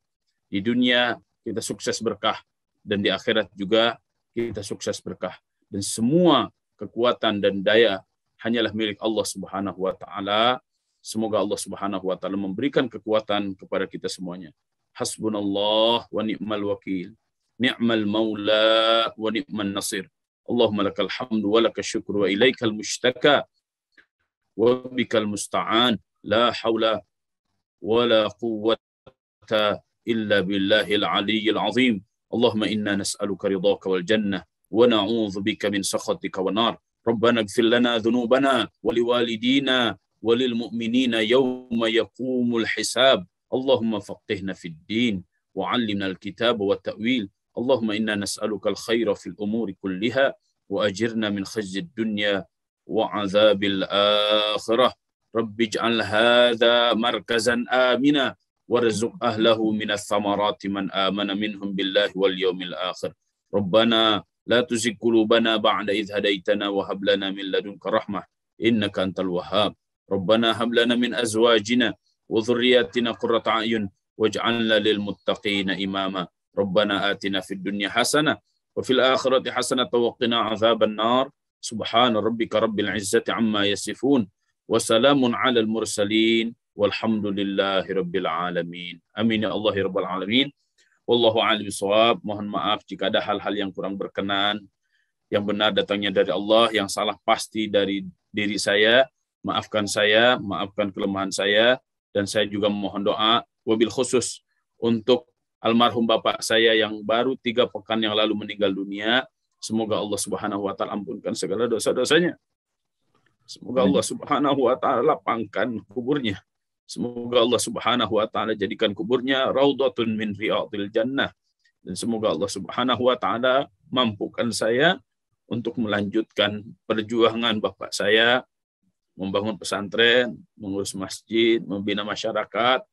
Di dunia kita sukses berkah, dan di akhirat juga kita sukses berkah. Dan semua kekuatan dan daya hanyalah milik Allah Subhanahu wa taala. Semoga Allah Subhanahu wa taala memberikan kekuatan kepada kita semuanya. Hasbunallah wa ni'mal wakil. Ni'mal maula wa ni'man nasir. Allahumma lakal hamdu wa lakal syukru wa ilaikal mushtaka wa bikal musta'an. La hawla wa la quwwata illa billahil aliyyil azim. Allahumma inna nas'aluka ridhaka wal jannah wa na'udzu bika min sakhatika wan nar. Rabbana ighfir lana dhunubana wa liwalidina وللمؤمنين يوم يقوم الحساب. اللهم فقهنا في الدين وعلمنا الكتاب والتأويل. اللهم إنا نسألك الخير في الأمور كلها وأجرنا من خزي الدنيا وعذاب الآخرة. رب اجعل هذا مركزا آمنا وارزق أهله من الثمرات من آمن منهم بالله واليوم الآخر. ربنا لا تزغ قلوبنا بعد إذ هديتنا وهب لنا من لدنك رحمة إنك أنت الوهاب. ربنا هب لنا من أزواجنا وذرياتنا قرة أعين واجعلنا للمتقين إماما. ربنا آتنا في الدنيا حسنة وفي الآخرة حسنة وقنا عذاب النار. سبحان ربك رب العزة عما يصفون وسلام على المرسلين والحمد لله رب العالمين. Amin ya Allah ya rabbal alamin. Wallahu a'lam bishawab. Mohon maaf jika ada hal-hal yang kurang berkenan. Yang benar datangnya dari Allah, yang salah pasti dari diri saya. Maafkan saya, maafkan kelemahan saya, dan saya juga mohon doa wabil khusus untuk almarhum bapak saya yang baru 3 pekan yang lalu meninggal dunia. Semoga Allah Subhanahu wa taala ampunkan segala dosa-dosanya. Semoga Allah Subhanahu wa taala lapangkan kuburnya. Semoga Allah Subhanahu wa taala jadikan kuburnya raudhatun min riyadil jannah. Dan semoga Allah Subhanahu wa taala mampukan saya untuk melanjutkan perjuangan bapak saya, membangun pesantren, mengurus masjid, membina masyarakat.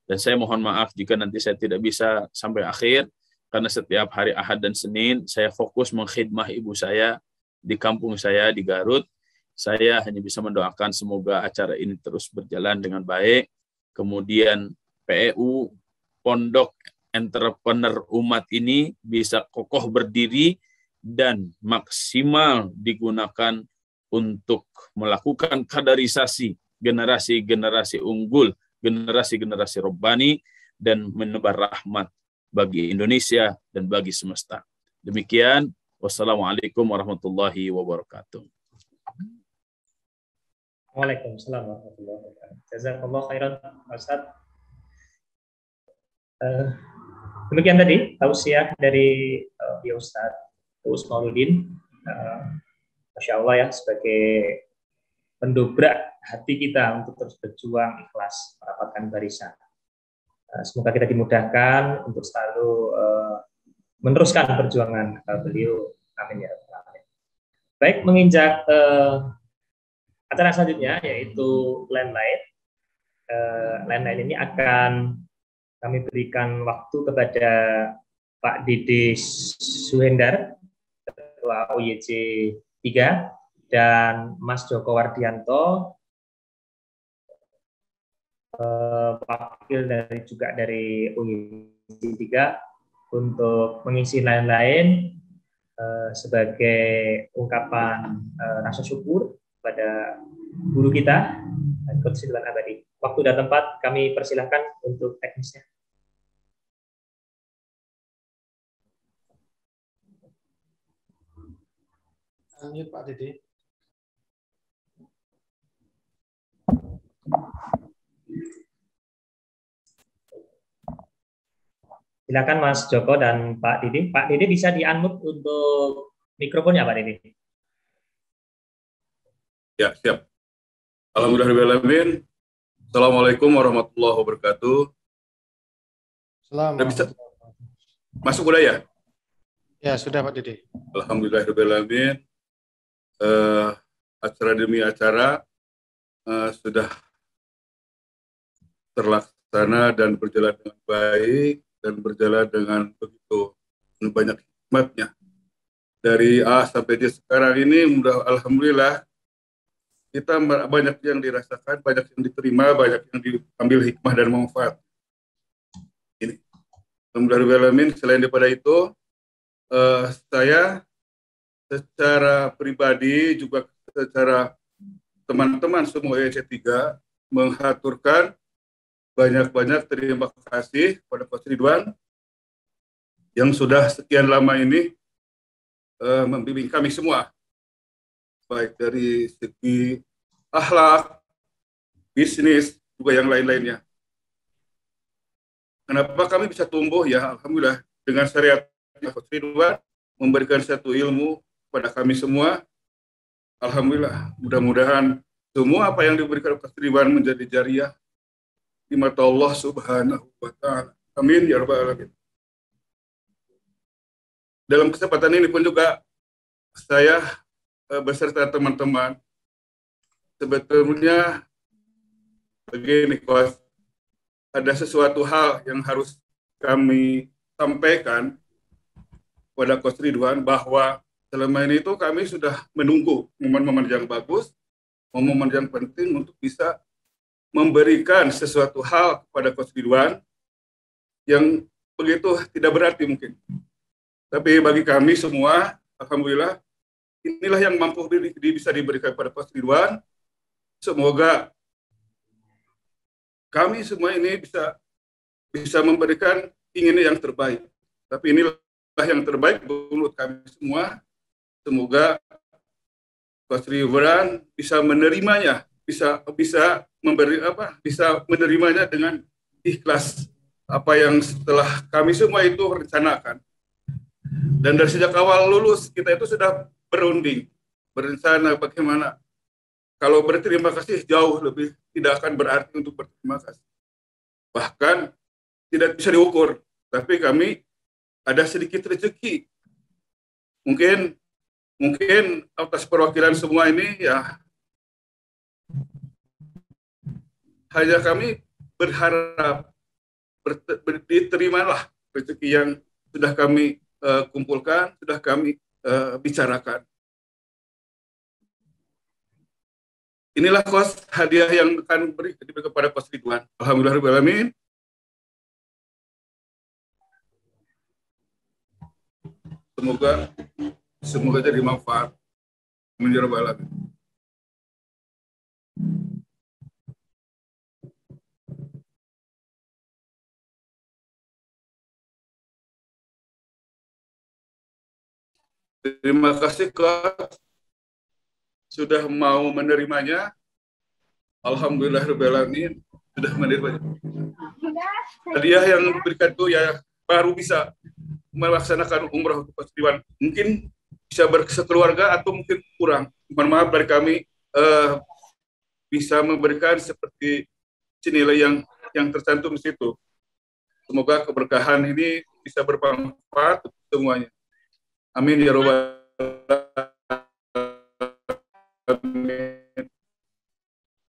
Dan saya mohon maaf jika nanti saya tidak bisa sampai akhir, karena setiap hari Ahad dan Senin saya fokus mengkhidmah ibu saya di kampung saya di Garut. Saya hanya bisa mendoakan semoga acara ini terus berjalan dengan baik. Kemudian PEU, Pondok Entrepreneur Umat ini bisa kokoh berdiri dan maksimal digunakan untuk melakukan kaderisasi generasi-generasi unggul, generasi-generasi Rabbani, dan menebar rahmat bagi Indonesia dan bagi semesta. Demikian, wassalamualaikum warahmatullahi wabarakatuh. Waalaikumsalam warahmatullahi wabarakatuh. Jazakallah khairan, Ustaz. Demikian tadi tausiah dari Ustaz Uus Mauludin. Masya Allah ya, sebagai pendobrak hati kita untuk terus berjuang ikhlas merapatkan barisan. Semoga kita dimudahkan untuk selalu meneruskan perjuangan beliau. Amin ya rabbal alamin. Baik, menginjak acara selanjutnya yaitu landline. Landline ini akan kami berikan waktu kepada Pak Dede Suhendar, Ketua OYC 3, dan Mas Joko Wardianto, wakil dari OYC 3, untuk mengisi lain-lain sebagai ungkapan rasa syukur pada guru kita dan Ridwan Abadi. Waktu dan tempat kami persilahkan untuk teknisnya. Lanjut Pak Dede. Silakan Mas Joko dan Pak Dede. Pak Dede bisa di-unmute untuk mikrofonnya, Pak Dede. Ya, siap. Alhamdulillahirrahmanirrahim. Assalamualaikum warahmatullahi wabarakatuh. Bisa masuk udah ya? Ya, sudah Pak Dede. Alhamdulillahirrahmanirrahim. Acara demi acara sudah terlaksana dan berjalan dengan baik dan berjalan dengan begitu banyak hikmatnya. Dari A sampai Z sekarang ini, alhamdulillah, kita banyak yang dirasakan, banyak yang diterima, banyak yang diambil hikmah dan manfaat. Ini. Alhamdulillah, selain daripada itu, saya secara pribadi juga secara teman-teman semua EC3 menghaturkan banyak-banyak terima kasih kepada Coach Ridwan yang sudah sekian lama ini membimbing kami semua, baik dari segi akhlak, bisnis, juga yang lain-lainnya. Kenapa kami bisa tumbuh? Ya, alhamdulillah dengan syariat Coach Ridwan memberikan satu ilmu pada kami semua. Alhamdulillah, mudah-mudahan semua apa yang diberikan Coach Ridwan menjadi jariah di mata Allah Subhanahu wa Ta'ala. Amin ya rabbal alamin. Dalam kesempatan ini pun juga saya beserta teman-teman sebetulnya begini, Coach, ada sesuatu hal yang harus kami sampaikan kepada Coach Ridwan, bahwa selama ini itu kami sudah menunggu momen-momen yang bagus, momen yang penting untuk bisa memberikan sesuatu hal kepada Coach Ridwan yang begitu tidak berarti mungkin. Tapi bagi kami semua, alhamdulillah, inilah yang mampu bisa diberikan kepada Coach Ridwan. Semoga kami semua ini bisa memberikan ingin yang terbaik. Tapi inilah yang terbaik menurut kami semua. Semoga Coach Ridwan bisa menerimanya, bisa menerimanya dengan ikhlas apa yang setelah kami semua itu rencanakan. Dan dari sejak awal lulus kita itu sudah berunding, berencana bagaimana. Kalau berterima kasih jauh lebih tidak akan berarti untuk berterima kasih. Bahkan tidak bisa diukur. Tapi kami ada sedikit rezeki. Mungkin atas perwakilan semua ini ya hanya kami berharap diterimalah rezeki yang sudah kami kumpulkan, sudah kami bicarakan. Inilah Coach hadiah yang akan diberikan kepada Coach Ridwan. Alhamdulillahirrahmanirrahim. Semoga jadi manfaat. Amin ya rabbal alamin. Terima kasih Coach sudah mau menerimanya. Alhamdulillahirrahmanirrahim sudah menerimanya. Hadiah yang diberikan itu ya baru bisa melaksanakan umrah untuk Coach Ridwan. Mungkin bisa berkeluarga atau mungkin kurang. Mohon maaf dari kami bisa memberikan seperti nilai yang tercantum di situ. Semoga keberkahan ini bisa bermanfaat untuk semuanya. Amin ya rabbal alamin.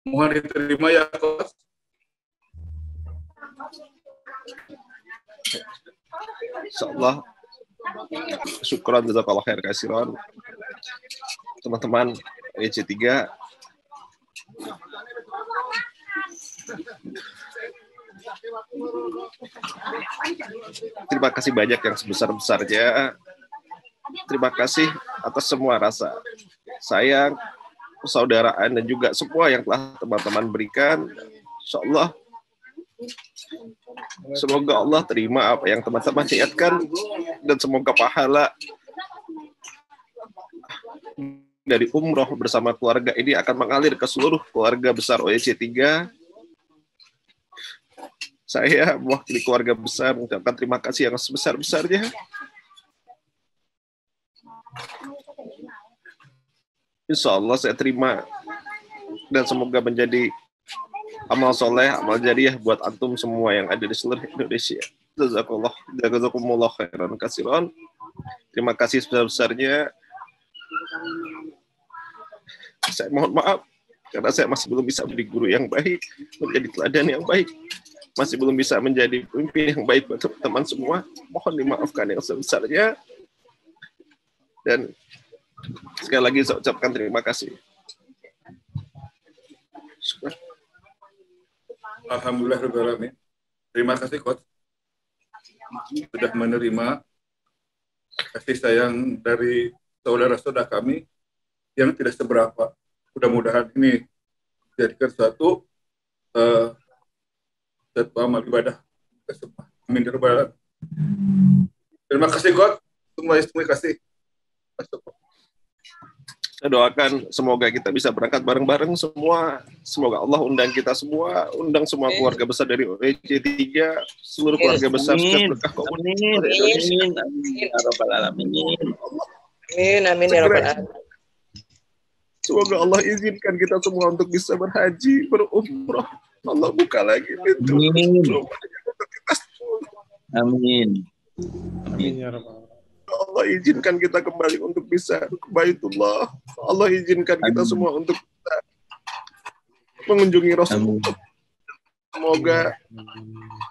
Mohon diterima ya Coach. Insyaallah. Syukran jazakallahu khair kasiran. Teman-teman EC3, terima kasih banyak yang sebesar-besarnya. Terima kasih atas semua rasa sayang, persaudaraan, dan juga semua yang telah teman-teman berikan. Insyaallah, semoga Allah terima apa yang teman-teman niatkan, dan semoga pahala dari umroh bersama keluarga ini akan mengalir ke seluruh keluarga besar OEC3. Saya mewakili keluarga besar mengucapkan terima kasih yang sebesar-besarnya. Insya Allah saya terima, dan semoga menjadi amal soleh, amal jariah buat antum semua yang ada di seluruh Indonesia. Jazakumullah khairan kasiran. Terima kasih sebesar-besarnya. Saya mohon maaf karena saya masih belum bisa menjadi guru yang baik, menjadi teladan yang baik, masih belum bisa menjadi pemimpin yang baik buat teman-teman semua. Mohon dimaafkan yang sebesarnya. Dan sekali lagi saya ucapkan terima kasih. Alhamdulillah. Terima kasih Coach sudah menerima kasih sayang dari saudara-saudara kami yang tidak seberapa. Mudah-mudahan ini dijadikan suatu amal ibadah. Amin. Terima kasih Coach. Terima kasih. Saya doakan semoga kita bisa berangkat bareng-bareng semua. Semoga Allah undang kita semua, undang semua keluarga besar dari OEC 3, seluruh keluarga besar setiap berkah komunitas Indonesia. Amin ya rabbal alamin. Amin ya rabbal alamin. Semoga Allah izinkan kita semua untuk bisa berhaji, berumrah. Allah buka lagi pintu. Amin. Amin ya rabbal. Allah izinkan kita kembali untuk bisa ke Baitullah. Allah izinkan kita semua untuk bisa mengunjungi Rasulullah. Semoga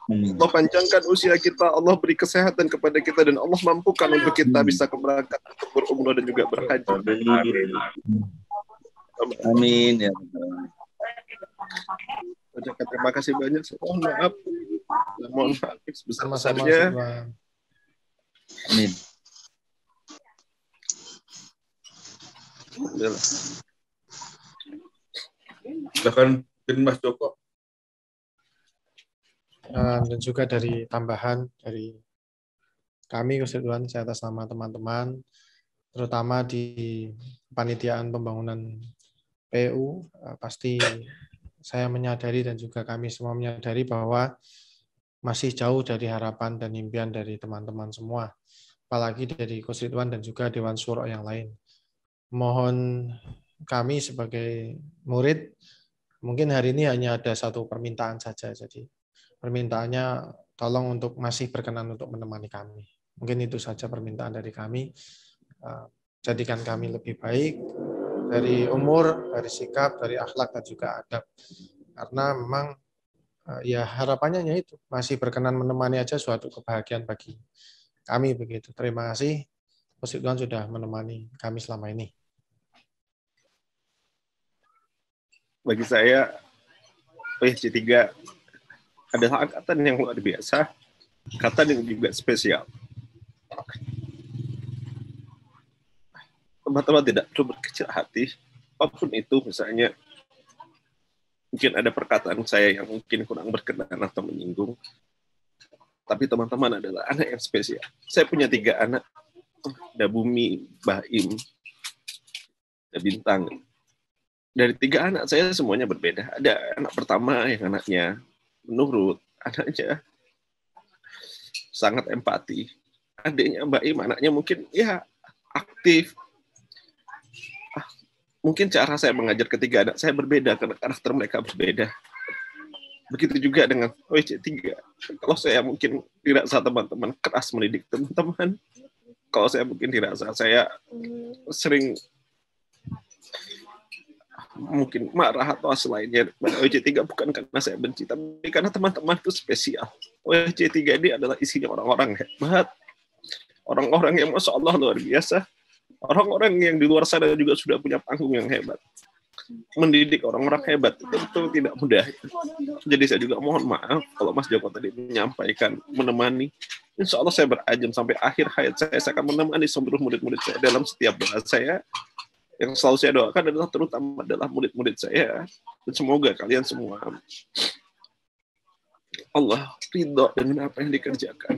Allah panjangkan usia kita, Allah beri kesehatan kepada kita, dan Allah mampukan untuk kita bisa berangkat untuk berumrah dan juga berhaji. Amin ya. Terima kasih banyak. Mohon maaf sebesar-besarnya. Amin. Silakan Mas Joko. Dan juga dari tambahan dari kami Ridwan, saya atas nama teman-teman, terutama di panitiaan pembangunan PU, pasti saya menyadari dan juga kami semua menyadari bahwa masih jauh dari harapan dan impian dari teman-teman semua, apalagi dari Coach Ridwan dan juga Dewan Syuro yang lain. Mohon kami sebagai murid, mungkin hari ini hanya ada satu permintaan saja. Jadi permintaannya tolong untuk masih berkenan untuk menemani kami. Mungkin itu saja permintaan dari kami. Jadikan kami lebih baik dari umur, dari sikap, dari akhlak dan juga adab. Karena memang ya harapannya itu masih berkenan menemani aja suatu kebahagiaan bagi kami begitu. Terima kasih Coach Ridwan sudah menemani kami selama ini. Bagi saya, OEC 3 adalah angkatan yang luar biasa, angkatan yang juga spesial. Teman-teman tidak perlu berkecil hati, apapun itu, misalnya, mungkin ada perkataan saya yang mungkin kurang berkenan atau menyinggung, tapi teman-teman adalah anak yang spesial. Saya punya 3 anak, ada Bumi, Baim, ada Bintang. Dari 3 anak saya semuanya berbeda. Ada anak pertama yang anaknya menurut, anaknya sangat empati. Adiknya Baim, anaknya mungkin ya aktif. Mungkin cara saya mengajar ketiga anak saya berbeda karena karakter mereka berbeda. Begitu juga dengan OEC 3. Kalau saya mungkin dirasa teman-teman keras mendidik teman-teman. Kalau saya mungkin dirasa saya sering mungkin marah atau selainnya. OEC 3 bukan karena saya benci, tapi karena teman-teman itu spesial. OEC 3 ini adalah isinya orang-orang hebat, orang-orang yang Masya Allah luar biasa, orang-orang yang di luar sana juga sudah punya panggung yang hebat. Mendidik orang-orang hebat tentu tidak mudah. Jadi saya juga mohon maaf kalau Mas Joko tadi menyampaikan menemani. Insya Allah saya berajam sampai akhir hayat saya akan menemani seluruh murid-murid saya dalam setiap doa saya. Yang selalu saya doakan adalah terutama adalah murid-murid saya. Dan semoga kalian semua Allah ridho dengan apa yang dikerjakan.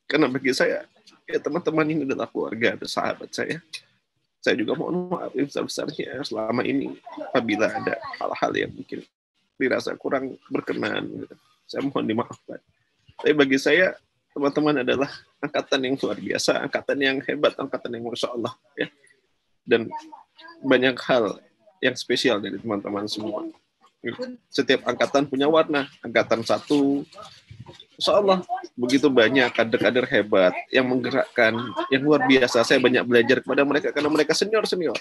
Karena bagi saya, ya teman-teman ini adalah keluarga, ada sahabat saya. Saya juga mohon maaf yang besar-besarnya selama ini apabila ada hal-hal yang mungkin dirasa kurang berkenan. Saya mohon dimaafkan. Tapi bagi saya, teman-teman adalah angkatan yang luar biasa, angkatan yang hebat, angkatan yang Masya Allah. Ya. Dan banyak hal yang spesial dari teman-teman semua. Setiap angkatan punya warna. Angkatan 1, Insya Allah begitu banyak kader-kader hebat yang menggerakkan, yang luar biasa. Saya banyak belajar kepada mereka karena mereka senior-senior.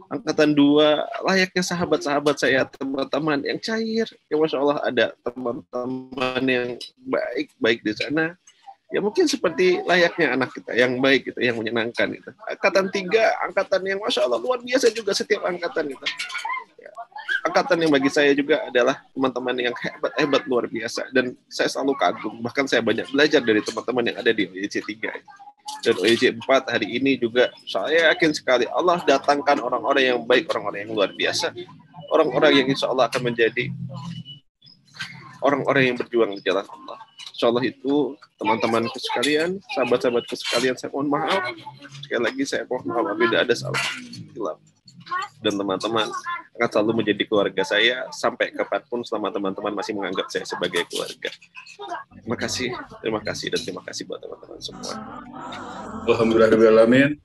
Angkatan 2 layaknya sahabat-sahabat saya, teman-teman yang cair. Ya Masya Allah, ada teman-teman yang baik-baik di sana. Ya mungkin seperti layaknya anak kita yang baik gitu, yang menyenangkan gitu. Angkatan 3, angkatan yang Masya Allah luar biasa juga setiap angkatan gitu. Ya, angkatan yang bagi saya juga adalah teman-teman yang hebat-hebat luar biasa, dan saya selalu kagum. Bahkan saya banyak belajar dari teman-teman yang ada di OYC 3 dan OYC 4 hari ini juga. Saya yakin sekali Allah datangkan orang-orang yang baik, orang-orang yang luar biasa, orang-orang yang insya Allah akan menjadi orang-orang yang berjuang di jalan Allah. Insya Allah itu teman-temanku sekalian, sahabat-sahabatku sekalian, saya mohon maaf. Sekali lagi saya mohon maaf apabila ada salah hilaf. Dan teman-teman akan selalu menjadi keluarga saya sampai kapanpun selama teman-teman masih menganggap saya sebagai keluarga. Terima kasih, dan terima kasih buat teman-teman semua. Alhamdulillahirrahmanirrahim.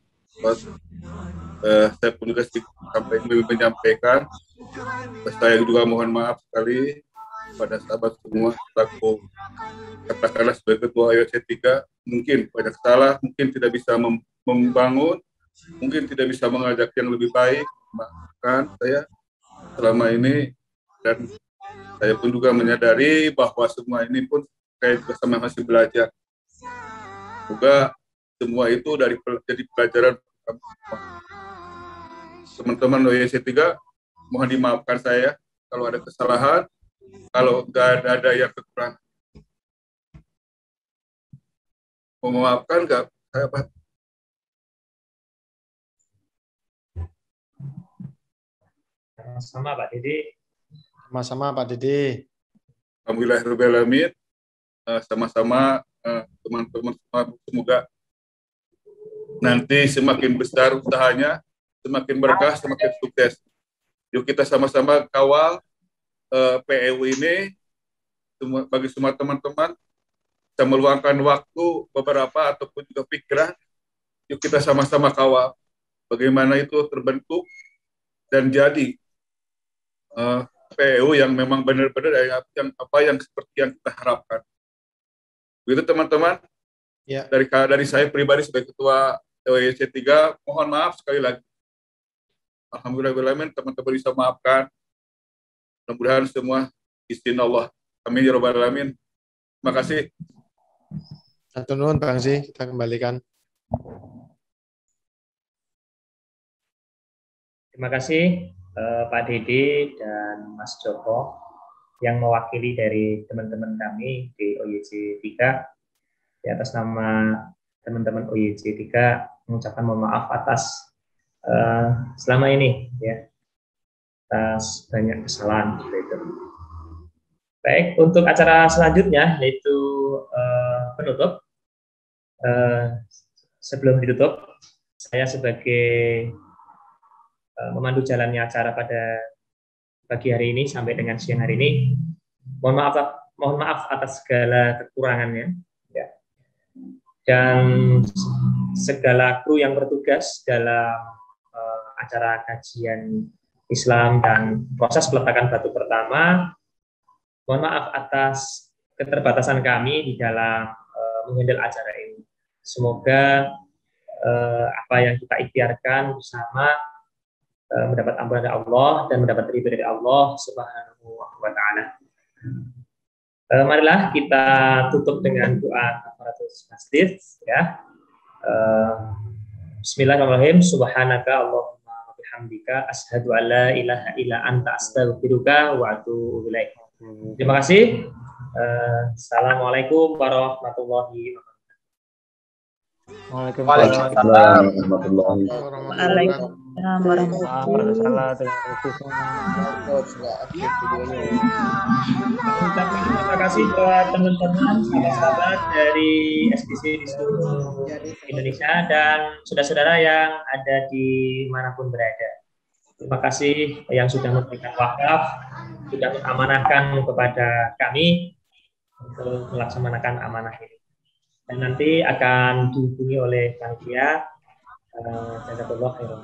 Saya pun juga menyampaikan, saya juga mohon maaf sekali pada sahabat semua, selaku katakanlah sebagai ketua OYC 3, mungkin banyak salah, mungkin tidak bisa membangun, mungkin tidak bisa mengajak yang lebih baik, maafkan saya selama ini, dan saya pun juga menyadari bahwa semua ini pun saya juga sama masih belajar. Semoga semua itu jadi pelajaran teman-teman OYC 3, mohon dimaafkan saya kalau ada kesalahan, kalau nggak ada yang kekurangan. Memaafkan nggak saya Pak? Sama Pak Didi. Sama-sama Pak Didi. Alhamdulillahirrahmanirrahim. Sama-sama teman-teman semua, semoga nanti semakin besar usahanya, semakin berkah, semakin sukses. Yuk kita sama-sama kawal PEU ini, bagi semua teman-teman bisa meluangkan waktu beberapa ataupun juga pikiran. Yuk kita sama-sama kawal bagaimana itu terbentuk dan jadi PEU yang memang benar-benar yang seperti yang kita harapkan. Begitu teman-teman. Ya. Dari saya pribadi sebagai ketua OYC 3, mohon maaf sekali lagi. Alhamdulillah teman-teman bisa maafkan. Mudah-mudahan semua izin Allah. Amin ya rabbal alamin. Terima kasih. Satu nuhun Bang Sih, kita kembalikan. Terima kasih Pak Dede dan Mas Joko yang mewakili dari teman-teman kami di OYC 3. Di atas nama teman-teman OYC 3 mengucapkan mohon maaf atas selama ini ya, atas banyak kesalahan itu. Baik, untuk acara selanjutnya yaitu penutup. Sebelum ditutup, saya sebagai memandu jalannya acara pada pagi hari ini sampai dengan siang hari ini, mohon maaf atas segala kekurangannya ya. Dan segala kru yang bertugas dalam acara kajian Islam dan proses peletakan batu pertama, mohon maaf atas keterbatasan kami di dalam menghandle acara ini. Semoga apa yang kita ikhtiarkan bersama mendapat ampunan dari Allah dan mendapat ridho dari Allah Subhanahu wa Ta'ala. Marilah kita tutup dengan doa kafaratus masjid ya. Bismillahirrahmanirrahim. Subhanaka Allahumma wa bihamdika asyhadu an la ilaha illa anta astaghfiruka wa atubu ilaik. Terima kasih. Assalamualaikum warahmatullahi wabarakatuh. Waalaikumsalam warahmatullahi wabarakatuh. Terima kasih buat teman-teman, sahabat-sahabat dari SPC di seluruh Indonesia dan saudara-saudara yang ada di manapun berada. Terima kasih yang sudah memberikan wakaf, sudah mengamanahkan kepada kami untuk melaksanakan amanah ini. Dan nanti akan dihubungi oleh panitia. Jazakallahu khairan.